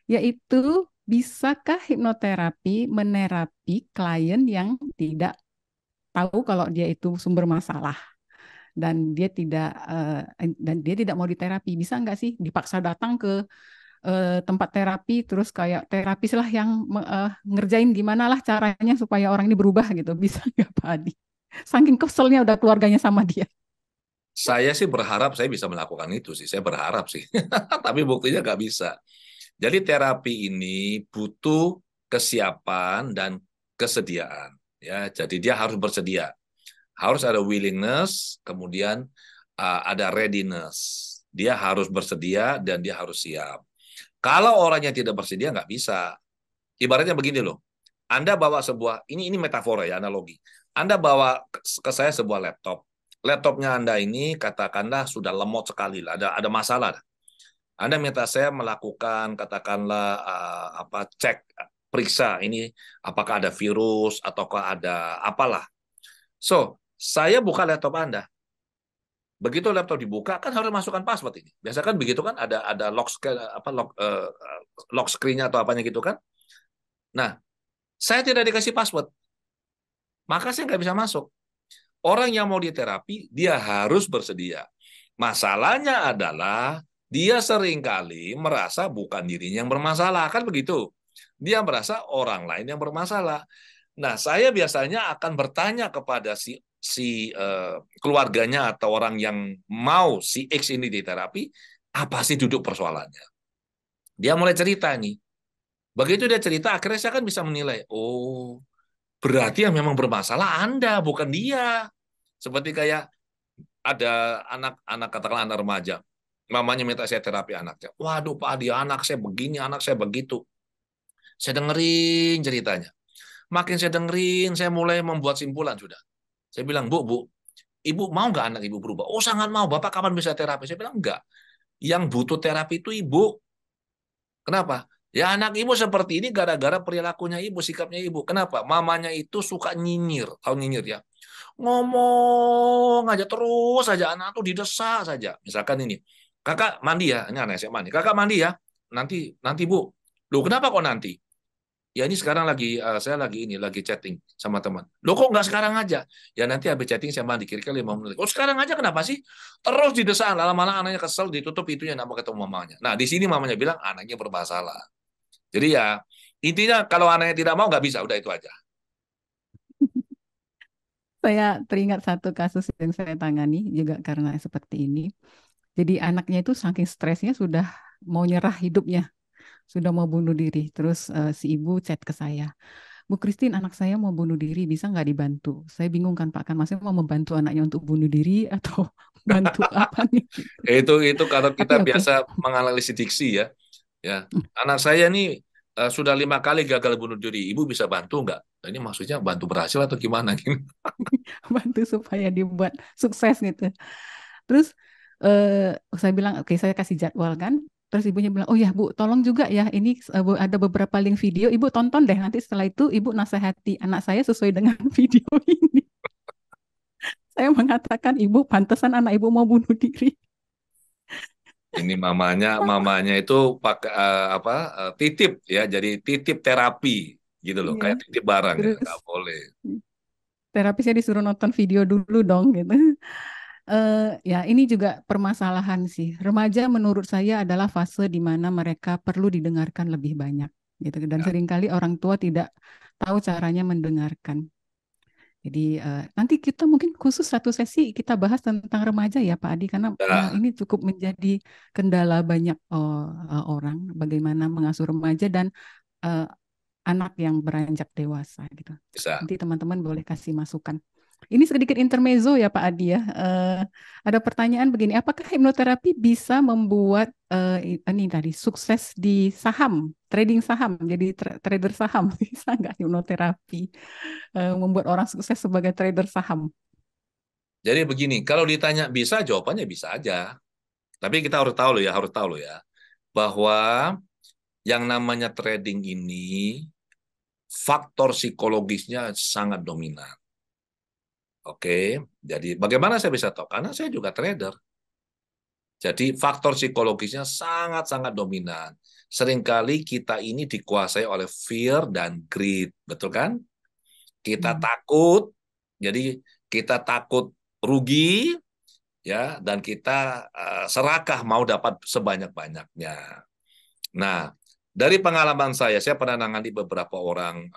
yaitu bisakah hipnoterapi menerapi klien yang tidak tahu kalau dia itu sumber masalah dan dia tidak mau diterapi? Bisa nggak sih dipaksa datang ke tempat terapi terus kayak terapis lah yang ngerjain gimana lah caranya supaya orang ini berubah gitu? Bisa nggak Pak Adi? Saking keselnya udah keluarganya sama dia. Saya sih berharap saya bisa melakukan itu sih. Saya berharap sih. Tapi buktinya nggak bisa. Jadi terapi ini butuh kesiapan dan kesediaan. Ya, jadi dia harus bersedia. Harus ada willingness, kemudian ada readiness. Dia harus bersedia dan dia harus siap. Kalau orangnya tidak bersedia, nggak bisa. Ibaratnya begini loh. Anda bawa sebuah, ini metafora ya, analogi. Anda bawa ke saya sebuah laptop. Laptopnya Anda ini katakanlah sudah lemot sekali, ada masalah. Anda minta saya melakukan katakanlah cek periksa ini apakah ada virus ataukah ada apalah. So, saya buka laptop Anda. Begitu laptop dibuka kan harus masukkan password ini. Biasa kan begitu kan ada lock screen-nya atau apanya gitu kan. Nah, saya tidak dikasih password, maka saya nggak bisa masuk. Orang yang mau diterapi, dia harus bersedia. Masalahnya adalah dia seringkali merasa bukan dirinya yang bermasalah, kan begitu. Dia merasa orang lain yang bermasalah. Nah, saya biasanya akan bertanya kepada keluarganya atau orang yang mau si X ini diterapi, apa sih duduk persoalannya? Dia mulai cerita nih. Begitu dia cerita, akhirnya saya kan bisa menilai, oh, berarti yang memang bermasalah Anda, bukan dia. Seperti kayak ada anak-anak katakanlah anak remaja, mamanya minta saya terapi anaknya. Waduh Pak Adi, anak saya begini, anak saya begitu. Saya dengerin ceritanya. Makin saya dengerin, saya mulai membuat simpulan sudah. Saya bilang, Bu, Ibu mau nggak anak Ibu berubah? Oh sangat mau, Bapak kapan bisa terapi? Saya bilang, enggak. Yang butuh terapi itu Ibu. Kenapa? Ya anak Ibu seperti ini gara-gara perilakunya Ibu, sikapnya Ibu. Kenapa? Mamanya itu suka nyinyir. Tahu nyinyir ya? Ngomong aja terus saja, anak tuh didesak saja. Misalkan ini, kakak mandi ya, ini anak saya mandi. Kakak mandi ya, nanti Bu. Loh kenapa kok nanti? Ya ini sekarang saya lagi chatting sama teman. Loh kok nggak sekarang aja? Ya nanti habis chatting saya mandi kira-kira 5 menit. Oh sekarang aja kenapa sih? Terus didesak, lama-lama anaknya kesel, ditutup itunya, nggak mau ketemu mamanya. Nah di sini mamanya bilang anaknya bermasalah. Jadi ya Intinya kalau anaknya tidak mau nggak bisa, udah itu aja. Saya teringat satu kasus yang saya tangani juga karena seperti ini. Jadi anaknya itu saking stresnya sudah mau nyerah hidupnya, sudah mau bunuh diri. Terus si ibu chat ke saya, Bu Christine, anak saya mau bunuh diri, bisa nggak dibantu? Saya bingung kan Pak, kan maksudnya mau membantu anaknya untuk bunuh diri atau bantu apa nih? Itu kalau Tapi kita oke. biasa menganalisis diksi ya, ya anak saya nih sudah 5 kali gagal bunuh diri. Ibu bisa bantu nggak? Nah, ini maksudnya bantu berhasil atau gimana? Bantu supaya dibuat sukses gitu. Terus saya bilang, oke saya kasih jadwal kan. Terus ibunya bilang, oh ya Bu, tolong juga ya, ini ada beberapa link video, Ibu tonton deh, nanti setelah itu Ibu nasihati anak saya sesuai dengan video ini. Saya mengatakan, Ibu, pantesan anak Ibu mau bunuh diri. Ini mamanya itu pakai apa titip ya, jadi titip terapi gitu loh, Iya, kayak titip barang ya, terus nggak boleh. terapisnya disuruh nonton video dulu dong gitu. Ya, ini juga permasalahan sih. Remaja menurut saya adalah fase di mana mereka perlu didengarkan lebih banyak gitu. Dan Ya, seringkali orang tua tidak tahu caranya mendengarkan. Jadi nanti kita mungkin khusus satu sesi kita bahas tentang remaja ya Pak Adi, karena ya, ini cukup menjadi kendala banyak orang bagaimana mengasuh remaja dan eh, anak yang beranjak dewasa gitu. bisa. Nanti teman-teman boleh kasih masukan. Ini sedikit intermezzo ya Pak Adi ya. Ada pertanyaan begini, apakah hipnoterapi bisa membuat ini tadi sukses di saham, trading saham, jadi trader saham? Bisa nggak hipnoterapi membuat orang sukses sebagai trader saham? Jadi begini, kalau ditanya bisa, jawabannya bisa aja. Tapi kita harus tahu loh ya, bahwa yang namanya trading ini faktor psikologisnya sangat dominan. Oke, jadi bagaimana saya bisa tahu? Karena saya juga trader. Jadi faktor psikologisnya sangat-sangat dominan. Seringkali kita ini dikuasai oleh fear dan greed, betul kan? Kita Hmm. takut, jadi kita takut rugi, ya, dan kita serakah mau dapat sebanyak-banyaknya. Nah, dari pengalaman saya pernah nangani beberapa orang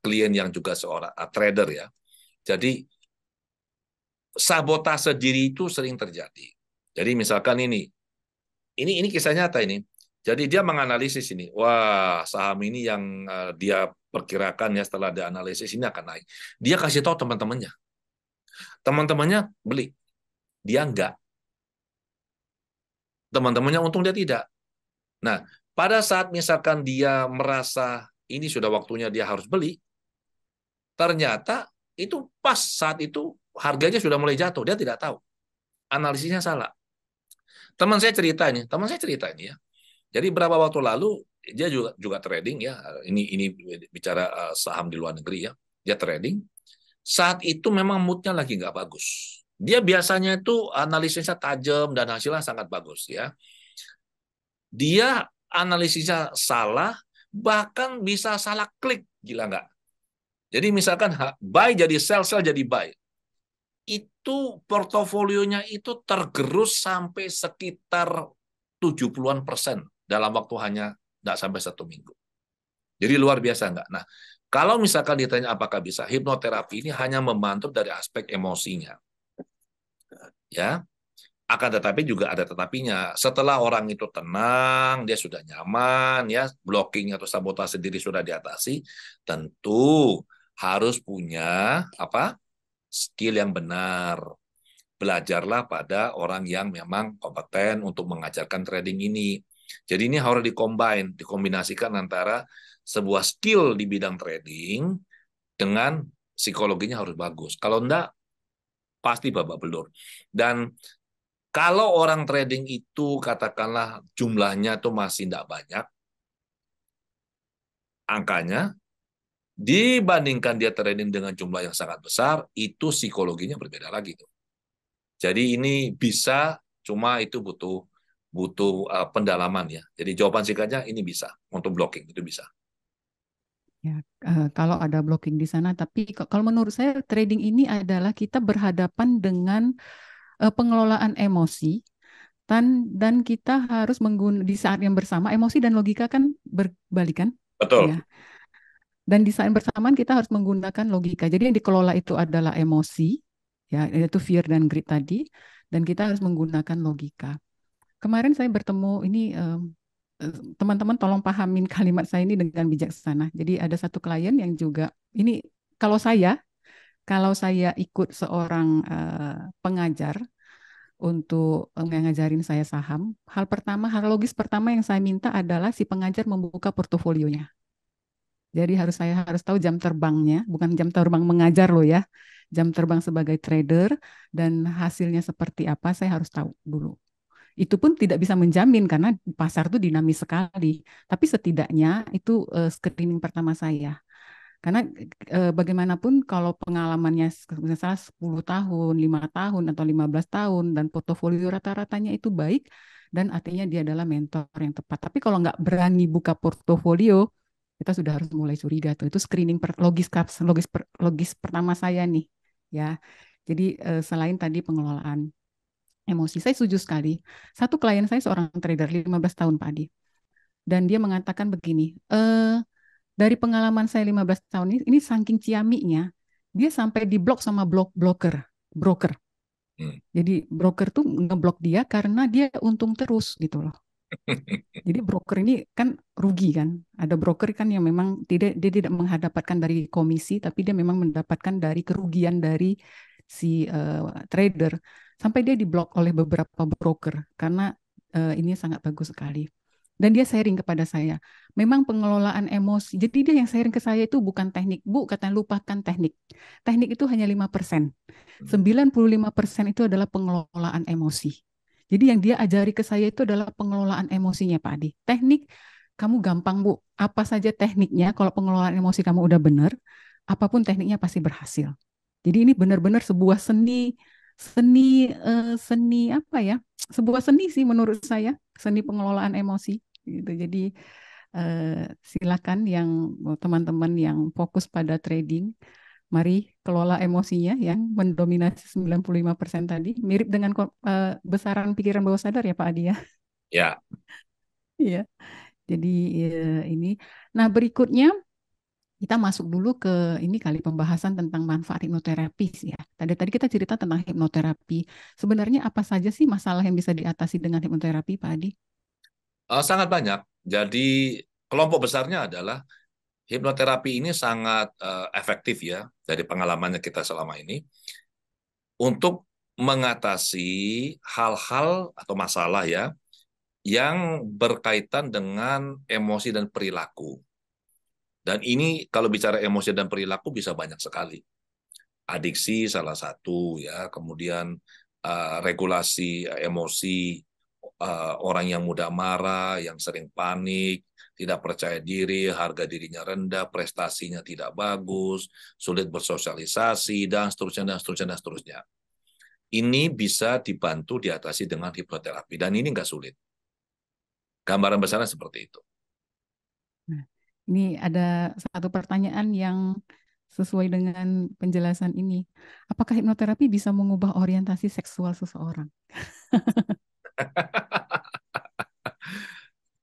klien yang juga seorang trader ya. Jadi sabotase diri itu sering terjadi. Jadi misalkan ini kisah nyata ini. Jadi dia menganalisis ini, wah saham ini yang dia perkirakan ya setelah dia analisis ini akan naik. Dia kasih tahu teman-temannya, teman-temannya beli, dia enggak. Teman-temannya untung dia tidak. Nah, pada saat misalkan dia merasa ini sudah waktunya dia harus beli, ternyata itu pas saat itu harganya sudah mulai jatuh, dia tidak tahu. Analisisnya salah. Teman saya cerita ini ya. Jadi berapa waktu lalu dia juga juga trading ya. Ini bicara saham di luar negeri ya. Dia trading. Saat itu memang moodnya lagi nggak bagus. Dia biasanya itu analisisnya tajam dan hasilnya sangat bagus ya. Dia analisisnya salah, bahkan bisa salah klik, gila nggak? Jadi misalkan buy jadi sell, sell jadi buy. Itu portofolionya itu tergerus sampai sekitar 70-an% dalam waktu hanya nggak sampai 1 minggu. Jadi luar biasa nggak? Nah, kalau misalkan ditanya apakah bisa, hipnoterapi ini hanya membantu dari aspek emosinya. Ya, akan tetapi juga ada tetapinya. Setelah orang itu tenang, dia sudah nyaman, ya blocking atau sabotase diri sudah diatasi, tentu harus punya apa? Skill yang benar. Belajarlah pada orang yang memang kompeten untuk mengajarkan trading ini. Jadi ini harus dikombinasikan antara sebuah skill di bidang trading dengan psikologinya harus bagus. Kalau enggak, pasti babak belur. Dan kalau orang trading itu katakanlah jumlahnya tuh masih tidak banyak, angkanya, dibandingkan dia trading dengan jumlah yang sangat besar, itu psikologinya berbeda lagi tuh. Jadi ini bisa, cuma itu butuh butuh pendalaman ya. Jadi jawaban singkatnya ini bisa untuk blocking itu bisa. Ya, kalau ada blocking di sana, tapi kalau menurut saya trading ini adalah kita berhadapan dengan pengelolaan emosi dan kita harus di saat yang bersama emosi dan logika kan berbalikan. Betul. ya. Dan di saat bersamaan kita harus menggunakan logika. Jadi yang dikelola itu adalah emosi, ya, yaitu fear dan greed tadi, dan kita harus menggunakan logika. Kemarin saya bertemu ini teman-teman tolong pahamin kalimat saya ini dengan bijaksana. Jadi ada satu klien yang juga ini kalau saya ikut seorang pengajar untuk ngajarin saya saham, hal logis pertama yang saya minta adalah si pengajar membuka portofolionya. Jadi saya harus tahu jam terbangnya, bukan jam terbang mengajar loh ya. Jam terbang sebagai trader dan hasilnya seperti apa saya harus tahu dulu. Itu pun tidak bisa menjamin karena pasar itu dinamis sekali. Tapi setidaknya itu screening pertama saya. Karena bagaimanapun kalau pengalamannya misalnya 10 tahun, 5 tahun atau 15 tahun dan portofolio rata-ratanya itu baik dan artinya dia adalah mentor yang tepat. Tapi kalau nggak berani buka portofolio, kita sudah harus mulai curiga tuh. Itu screening logis pertama saya nih, ya. Jadi selain tadi pengelolaan emosi, saya setuju sekali. Satu klien saya seorang trader 15 tahun Pak Adi, dan dia mengatakan begini, dari pengalaman saya 15 tahun ini saking ciamiknya, dia sampai diblok sama broker. Hmm. Jadi broker tuh ngeblok dia karena dia untung terus gitu loh. Jadi broker ini kan rugi kan. Ada broker kan yang memang dia tidak mendapatkan dari komisi, tapi dia memang mendapatkan dari kerugian dari si trader. Sampai dia diblok oleh beberapa broker karena ini sangat bagus sekali. Dan dia sharing kepada saya, memang pengelolaan emosi. Jadi dia yang sharing ke saya itu bukan teknik, Bu, kata lupakan teknik. Teknik itu hanya 5%. 95% itu adalah pengelolaan emosi. Jadi yang dia ajari ke saya itu adalah pengelolaan emosinya, Pak Adi. Teknik, kamu gampang, Bu. Apa saja tekniknya, kalau pengelolaan emosi kamu udah benar, apapun tekniknya pasti berhasil. Jadi ini benar-benar sebuah seni apa ya? Sebuah seni sih menurut saya, seni pengelolaan emosi gitu. Jadi silakan yang teman-teman yang fokus pada trading, mari kelola emosinya yang mendominasi 95% tadi, mirip dengan besaran pikiran bawah sadar ya Pak Adi ya. Ya, Iya. Jadi ini. Nah, berikutnya kita masuk dulu ke ini kali pembahasan tentang manfaat hipnoterapi sih ya. Tadi kita cerita tentang hipnoterapi. Sebenarnya apa saja sih masalah yang bisa diatasi dengan hipnoterapi, Pak Adi? sangat banyak. Jadi kelompok besarnya adalah hipnoterapi ini sangat efektif ya dari pengalamannya kita selama ini untuk mengatasi hal-hal atau masalah ya yang berkaitan dengan emosi dan perilaku. Dan ini kalau bicara emosi dan perilaku bisa banyak sekali. Adiksi salah satu ya, kemudian regulasi emosi, orang yang mudah marah, yang sering panik, tidak percaya diri, harga dirinya rendah, prestasinya tidak bagus, sulit bersosialisasi, dan seterusnya, dan seterusnya, dan seterusnya. Ini bisa dibantu diatasi dengan hipnoterapi, dan ini nggak sulit. Gambaran besarnya seperti itu. Nah, ini ada satu pertanyaan yang sesuai dengan penjelasan ini. Apakah hipnoterapi bisa mengubah orientasi seksual seseorang?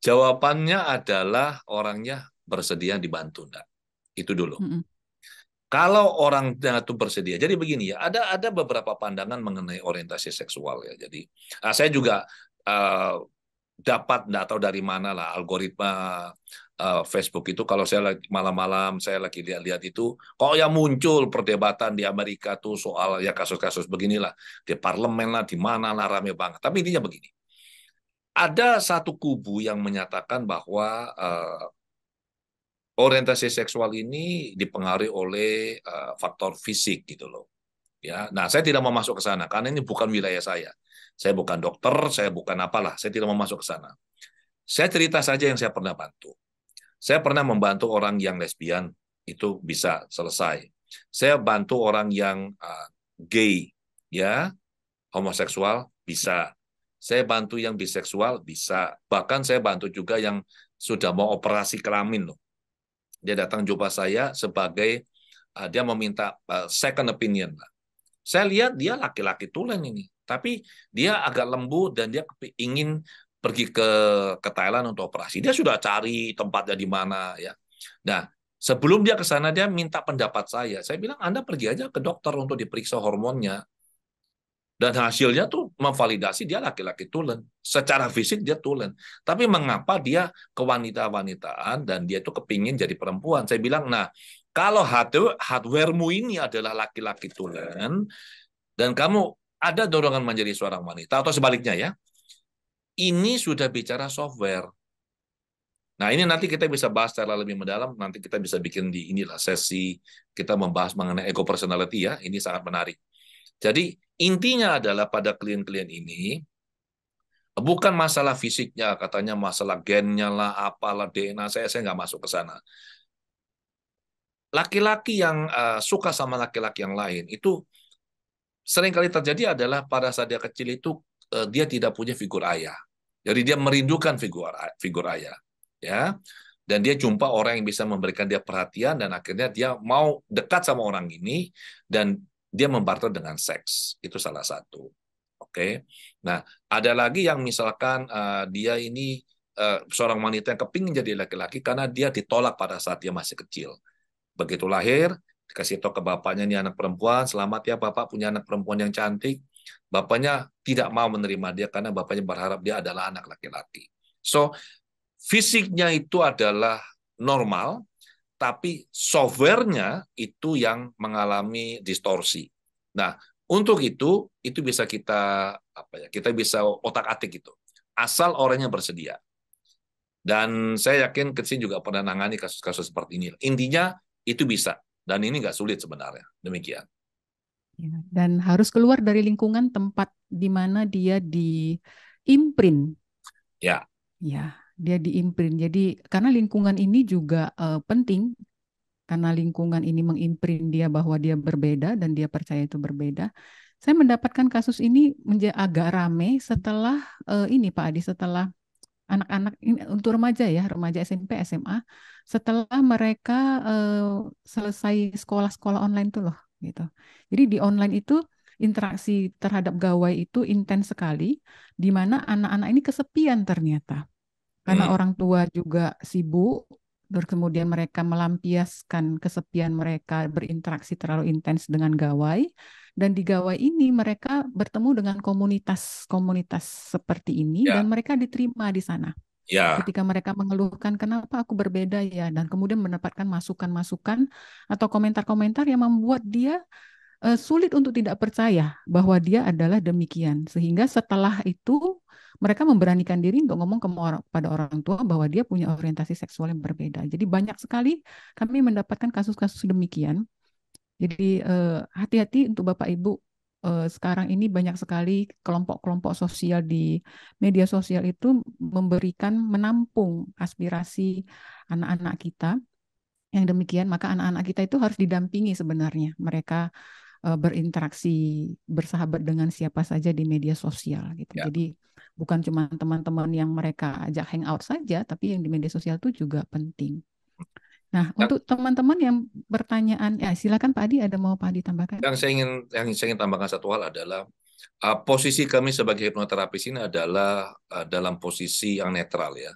Jawabannya adalah orangnya bersedia dibantu, enggak? Itu dulu. Mm-mm. Kalau orang itu bersedia, jadi begini ya, ada beberapa pandangan mengenai orientasi seksual ya. Jadi saya juga dapat nggak tahu dari mana lah algoritma Facebook itu kalau saya lagi malam-malam saya lagi lihat-lihat itu kok ya muncul perdebatan di Amerika tuh soal ya kasus-kasus beginilah di parlemen lah di mana lah rame banget. Tapi intinya begini, ada satu kubu yang menyatakan bahwa orientasi seksual ini dipengaruhi oleh faktor fisik gitu loh. Ya, nah saya tidak mau masuk ke sana karena ini bukan wilayah saya. Saya bukan dokter, saya bukan apalah, saya tidak mau masuk ke sana. Saya cerita saja yang saya pernah bantu. Saya pernah membantu orang yang lesbian, itu bisa selesai. Saya bantu orang yang gay, ya, homoseksual, bisa. Saya bantu yang biseksual, bisa. Bahkan saya bantu juga yang sudah mau operasi kelamin loh. Dia datang jumpa saya sebagai dia meminta second opinion. Saya lihat dia laki-laki tulen ini, tapi dia agak lembut dan dia ingin pergi ke Thailand untuk operasi. Dia sudah cari tempatnya di mana ya. Nah, sebelum dia ke sana, dia minta pendapat saya. Saya bilang, Anda pergi aja ke dokter untuk diperiksa hormonnya. Dan hasilnya tuh memvalidasi dia laki-laki tulen. Secara fisik dia tulen. Tapi mengapa dia kewanita-wanitaan dan dia tuh kepingin jadi perempuan? Saya bilang, nah, kalau hardware-mu ini adalah laki-laki tulen, dan kamu ada dorongan menjadi seorang wanita, atau sebaliknya ya, ini sudah bicara software. Nah, ini nanti kita bisa bahas secara lebih mendalam, nanti kita bisa bikin di inilah sesi kita membahas mengenai ego personality ya, ini sangat menarik. Jadi intinya adalah pada klien-klien ini, bukan masalah fisiknya, katanya masalah gennya lah, apalah DNA, saya nggak masuk ke sana. Laki-laki yang suka sama laki-laki yang lain, itu sering kali terjadi adalah pada saat dia kecil itu, dia tidak punya figur ayah. Jadi dia merindukan figur ayah. Ya, dan dia jumpa orang yang bisa memberikan dia perhatian, dan akhirnya dia mau dekat sama orang ini, dan dia membarter dengan seks. Itu salah satu. Oke. Nah, ada lagi yang misalkan dia ini seorang wanita yang kepingin jadi laki-laki karena dia ditolak pada saat dia masih kecil. Begitu lahir, dikasih tahu ke bapaknya, ini anak perempuan, selamat ya bapak punya anak perempuan yang cantik. Bapaknya tidak mau menerima dia karena bapaknya berharap dia adalah anak laki-laki. So, fisiknya itu adalah normal, tapi softwarenya itu yang mengalami distorsi. Nah, untuk itu bisa kita kita bisa otak-atik itu. Asal orangnya bersedia. Dan saya yakin Ketsin juga pernah nangani kasus-kasus seperti ini. Intinya itu bisa, dan ini nggak sulit sebenarnya. Demikian. Ya, dan harus keluar dari lingkungan tempat di mana dia diimprint. Ya, Ya, dia diimprint. Jadi karena lingkungan ini juga penting, karena lingkungan ini mengimprint dia bahwa dia berbeda dan dia percaya itu berbeda. Saya mendapatkan kasus ini menjadi agak rame setelah ini Pak Adi, setelah anak-anak ini untuk remaja ya, remaja SMP, SMA, setelah mereka selesai sekolah-sekolah online tuh loh, gitu. Jadi di online itu interaksi terhadap gawai itu intens sekali, di mana anak-anak ini kesepian ternyata. Karena hmm, orang tua juga sibuk, terus kemudian mereka melampiaskan kesepian mereka berinteraksi terlalu intens dengan gawai, dan di gawai ini mereka bertemu dengan komunitas-komunitas seperti ini, ya, dan mereka diterima di sana. ya, Ketika mereka mengeluhkan kenapa aku berbeda ya, dan kemudian mendapatkan masukan-masukan atau komentar-komentar yang membuat dia sulit untuk tidak percaya bahwa dia adalah demikian. Sehingga setelah itu mereka memberanikan diri untuk ngomong pada orang tua bahwa dia punya orientasi seksual yang berbeda. Jadi banyak sekali kami mendapatkan kasus-kasus demikian. Jadi hati-hati untuk Bapak Ibu. Sekarang ini banyak sekali kelompok-kelompok sosial di media sosial itu memberikan, menampung aspirasi anak-anak kita yang demikian, maka anak-anak kita itu harus didampingi sebenarnya. Mereka berinteraksi, bersahabat dengan siapa saja di media sosial gitu. ya. Jadi bukan cuma teman-teman yang mereka ajak hangout saja, tapi yang di media sosial itu juga penting. Nah, Yang, untuk teman-teman yang bertanyaan, ya silakan Pak Adi, ada mau Pak Adi tambahkan? yang saya ingin tambahkan satu hal adalah posisi kami sebagai hipnoterapis ini adalah dalam posisi yang netral ya.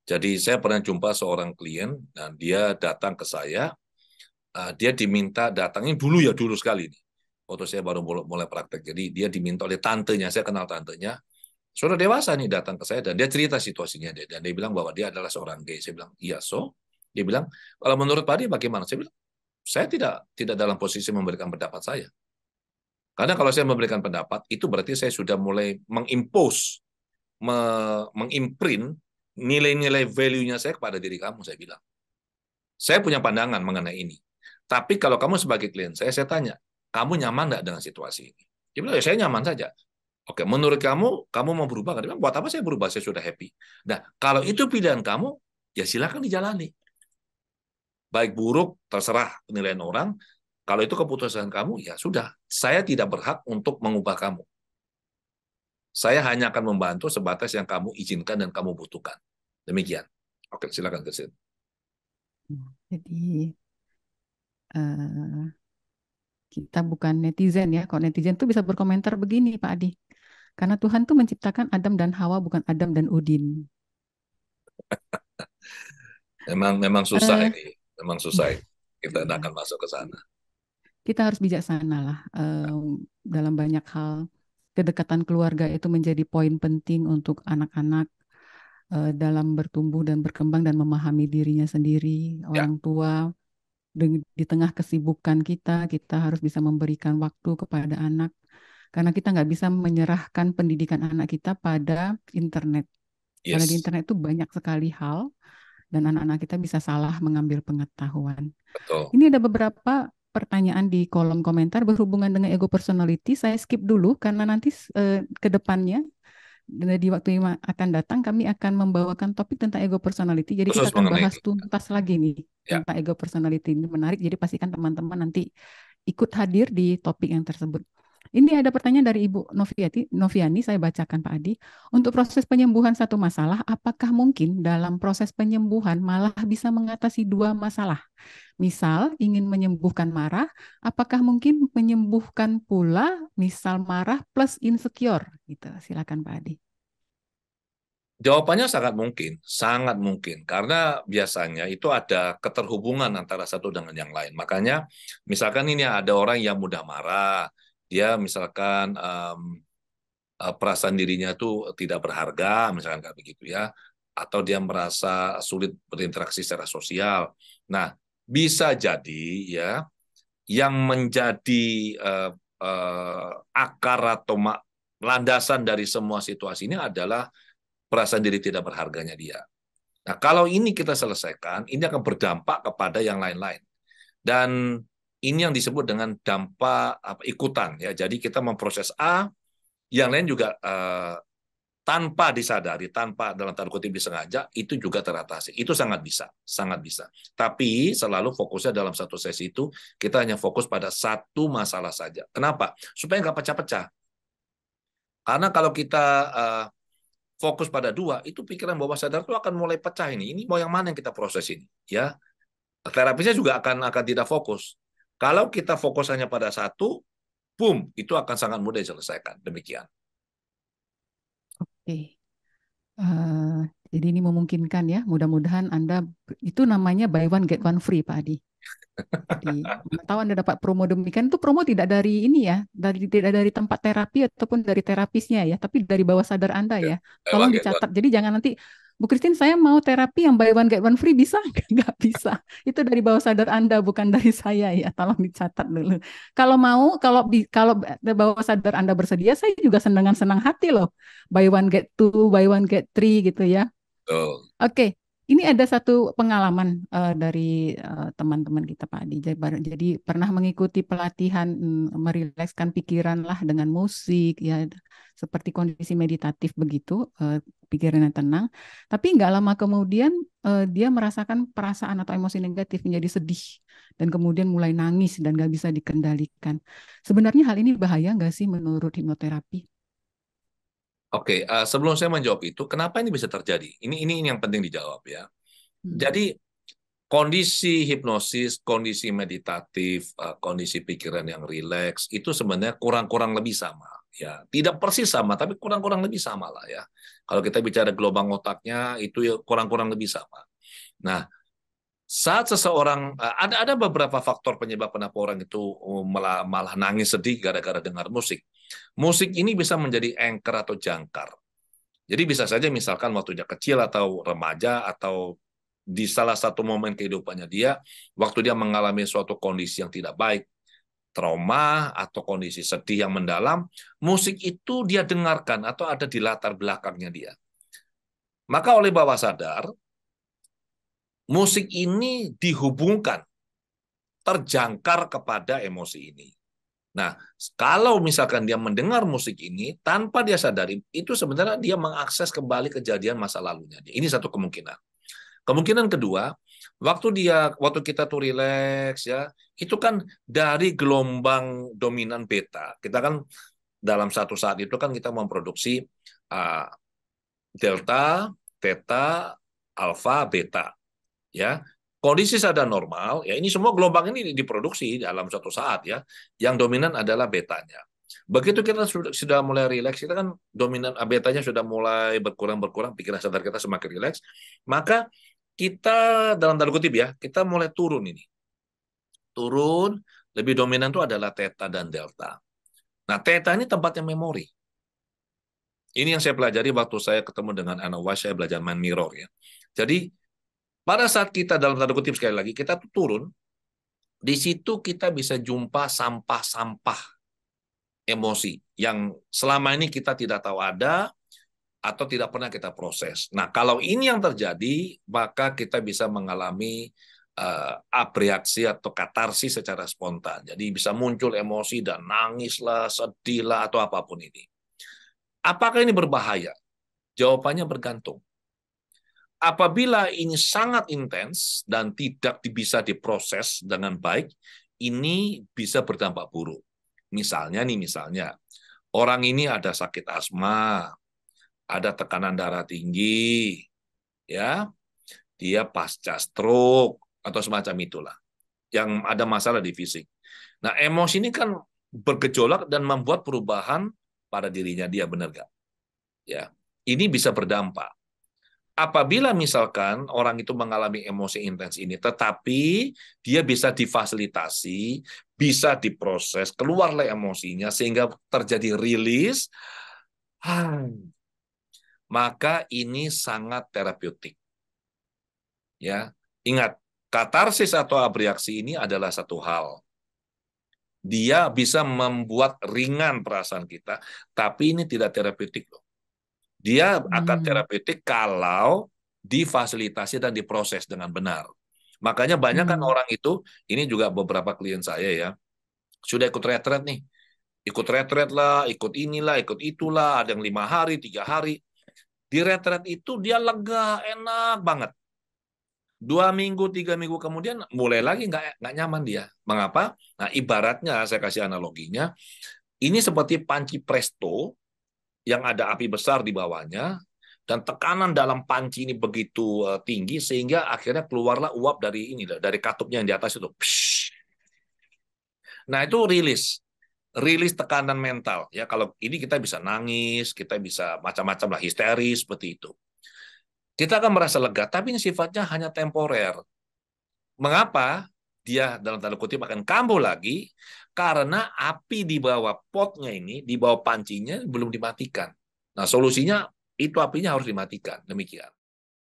Jadi saya pernah jumpa seorang klien dan dia datang ke saya, dia diminta datangin dulu ya, dulu sekali nih. Waktu saya baru mulai praktek. Jadi dia diminta oleh tantenya, saya kenal tantenya. Sudah dewasa nih datang ke saya dan dia cerita situasinya dia, dan dia bilang bahwa dia adalah seorang gay. Saya bilang, "Iya, so?" Dia bilang, "Kalau menurut Pak Adi bagaimana?" Saya bilang, "Saya tidak dalam posisi memberikan pendapat saya. Karena kalau saya memberikan pendapat, itu berarti saya sudah mulai mengimpose, mengimprint nilai-nilai value-nya saya kepada diri kamu," saya bilang. "Saya punya pandangan mengenai ini. Tapi kalau kamu sebagai klien saya tanya, kamu nyaman nggak dengan situasi ini?" Dia bilang, "Ya saya nyaman saja." Oke, menurut kamu mau berubah nggak? Dia bilang, "Buat apa saya berubah? Saya sudah happy." Nah, kalau itu pilihan kamu, ya silakan dijalani. Baik buruk, terserah penilaian orang. Kalau itu keputusan kamu, ya sudah. Saya tidak berhak untuk mengubah kamu. Saya hanya akan membantu sebatas yang kamu izinkan dan kamu butuhkan. Demikian. Oke, silakan Kesin. Jadi kita bukan netizen ya. Kalau netizen tuh bisa berkomentar begini Pak Adi. Karena Tuhan tuh menciptakan Adam dan Hawa bukan Adam dan Udin. Memang susah Eh, ini, memang susah ini. Kita tidak iya. akan masuk ke sana. Kita harus bijaksana lah dalam banyak hal. Kedekatan keluarga itu menjadi poin penting untuk anak-anak dalam bertumbuh dan berkembang dan memahami dirinya sendiri. Ya, Orang tua di tengah kesibukan kita, kita harus bisa memberikan waktu kepada anak karena kita nggak bisa menyerahkan pendidikan anak kita pada internet. Karena di yes, internet itu banyak sekali hal dan anak-anak kita bisa salah mengambil pengetahuan. betul. Ini ada beberapa pertanyaan di kolom komentar berhubungan dengan ego personality. Saya skip dulu karena nanti ke depannya di waktu yang akan datang kami akan membawakan topik tentang ego personality. Jadi kita Khusus akan mengenai bahas itu. tuntas lagi nih Ya, tentang ego personality. Ini menarik. Jadi pastikan teman-teman nanti ikut hadir di topik yang tersebut. Ini ada pertanyaan dari Ibu Noviani, saya bacakan Pak Adi. Untuk proses penyembuhan satu masalah, apakah mungkin dalam proses penyembuhan malah bisa mengatasi dua masalah? Misal ingin menyembuhkan marah, apakah mungkin menyembuhkan pula misal marah plus insecure? Gitu. Silakan Pak Adi. jawabannya sangat mungkin, karena biasanya itu ada keterhubungan antara satu dengan yang lain. Makanya, misalkan ini ada orang yang mudah marah, dia misalkan perasaan dirinya tuh tidak berharga, misalkan kayak begitu ya, atau dia merasa sulit berinteraksi secara sosial. Nah, bisa jadi ya yang menjadi uh, akar atau landasan dari semua situasi ini adalah perasaan diri tidak berharganya dia. Nah, kalau ini kita selesaikan, ini akan berdampak kepada yang lain-lain. Dan ini yang disebut dengan dampak ikutan ya. Jadi kita memproses A, yang lain juga tanpa disadari, tanpa dalam tanda kutip disengaja, itu juga teratasi. Itu sangat bisa, sangat bisa. Tapi selalu fokusnya dalam satu sesi itu, kita hanya fokus pada satu masalah saja. Kenapa? Supaya nggak pecah-pecah. Karena kalau kita fokus pada dua, itu pikiran bawah sadar itu akan mulai pecah ini. Ini mau yang mana yang kita proses ini? Ya, terapisnya juga akan tidak fokus. Kalau kita fokus hanya pada satu, boom, itu akan sangat mudah diselesaikan. Demikian. Oke. Eh, jadi ini memungkinkan ya. Mudah-mudahan Anda itu namanya buy one get one free Pak Adi. Jadi mana tahu Anda dapat promo demikian itu promo tidak dari ini ya, tidak dari tempat terapi ataupun dari terapisnya ya, tapi dari bawah sadar Anda Ya, ya. Tolong lewat get. dicatat. Jadi jangan nanti Bu Christine saya mau terapi yang buy one get one free bisa? Nggak bisa. Itu dari bawah sadar Anda bukan dari saya ya. Tolong dicatat dulu. Kalau mau kalau dari bawah sadar Anda bersedia, saya juga dengan senang hati loh. Buy one get two, buy one get three gitu ya. Betul. Oke, ini ada satu pengalaman dari teman-teman kita Pak Adi. Jadi pernah mengikuti pelatihan merilekskan pikiran lah dengan musik ya seperti kondisi meditatif begitu, pikirannya tenang. Tapi nggak lama kemudian dia merasakan perasaan atau emosi negatif menjadi sedih dan kemudian mulai nangis dan nggak bisa dikendalikan. Sebenarnya hal ini bahaya nggak sih menurut hipnoterapi? Oke, sebelum saya menjawab itu, kenapa ini bisa terjadi? Ini yang penting dijawab ya. Hmm. Jadi kondisi hipnosis, kondisi meditatif, kondisi pikiran yang rileks itu sebenarnya kurang-kurang lebih sama. Ya, tidak persis sama, tapi kurang-kurang lebih sama lah ya. Kalau kita bicara gelombang otaknya itu ya kurang-kurang lebih sama. Nah, saat seseorang ada beberapa faktor penyebab kenapa orang itu malah nangis sedih gara-gara dengar musik. Musik ini bisa menjadi anchor atau jangkar. Jadi bisa saja misalkan waktu dia kecil atau remaja atau di salah satu momen kehidupannya dia, waktu dia mengalami suatu kondisi yang tidak baik, trauma atau kondisi sedih yang mendalam, musik itu dia dengarkan atau ada di latar belakangnya dia. Maka oleh bawah sadar, musik ini dihubungkan, terjangkar kepada emosi ini. Nah, kalau misalkan dia mendengar musik ini tanpa dia sadari, itu sebenarnya dia mengakses kembali kejadian masa lalunya. Ini satu kemungkinan. Kemungkinan kedua, waktu kita tuh rileks ya, itu kan dari gelombang dominan beta. Kita kan dalam satu saat itu kan kita memproduksi uh, delta, theta, alfa, beta. Ya, kondisi sadar normal, ya ini semua gelombang ini diproduksi dalam suatu saat ya. Yang dominan adalah betanya. Begitu kita sudah mulai rileks, kita kan dominan betanya sudah mulai berkurang, pikiran sadar kita semakin rileks, maka kita dalam tanda kutip ya, kita mulai turun ini. Turun, lebih dominan itu adalah theta dan delta. Nah, theta ini tempatnya memori. Ini yang saya pelajari waktu saya ketemu dengan Anna Weiss, saya belajar main mirror ya. Jadi, pada saat kita dalam tanda kutip sekali lagi, kita tuh turun, di situ kita bisa jumpa sampah-sampah emosi yang selama ini kita tidak tahu ada atau tidak pernah kita proses. Nah, kalau ini yang terjadi, maka kita bisa mengalami abreaksi atau katarsis secara spontan. Jadi bisa muncul emosi dan nangislah, sedihlah, atau apapun ini. Apakah ini berbahaya? Jawabannya bergantung. Apabila ini sangat intens dan tidak bisa diproses dengan baik, ini bisa berdampak buruk. Misalnya, orang ini ada sakit asma, ada tekanan darah tinggi, ya, dia pasca stroke atau semacam itulah, yang ada masalah di fisik. Nah, emosi ini kan bergejolak dan membuat perubahan pada dirinya dia, benar nggak? Ya, ini bisa berdampak. Apabila misalkan orang itu mengalami emosi intens ini, tetapi dia bisa difasilitasi, bisa diproses, keluarlah emosinya sehingga terjadi rilis, maka ini sangat terapeutik. Ya, ingat, katarsis atau abreaksi ini adalah satu hal. Dia bisa membuat ringan perasaan kita, tapi ini tidak terapeutik loh. Dia akan Hmm. terapeutik kalau difasilitasi dan diproses dengan benar. Makanya banyak kan Hmm. orang itu, ini juga beberapa klien saya ya, sudah ikut retret nih. Ikut retret lah, ikut inilah, ikut itulah, ada yang 5 hari, 3 hari. Di retret itu dia lega, enak banget. 2 minggu, 3 minggu kemudian mulai lagi nggak nyaman dia. Mengapa? Nah, ibaratnya saya kasih analoginya, ini seperti panci presto yang ada api besar di bawahnya, dan tekanan dalam panci ini begitu tinggi sehingga akhirnya keluarlah uap dari ini, dari katupnya yang di atas itu. Psh. Nah, itu rilis tekanan mental ya. Kalau ini kita bisa nangis, kita bisa macam-macam lah, histeris seperti itu. Kita akan merasa lega, tapi ini sifatnya hanya temporer. Mengapa dia dalam tanda kutip akan kambuh lagi? Karena api di bawah potnya ini, di bawah pancinya belum dimatikan. Nah, solusinya itu apinya harus dimatikan. Demikian.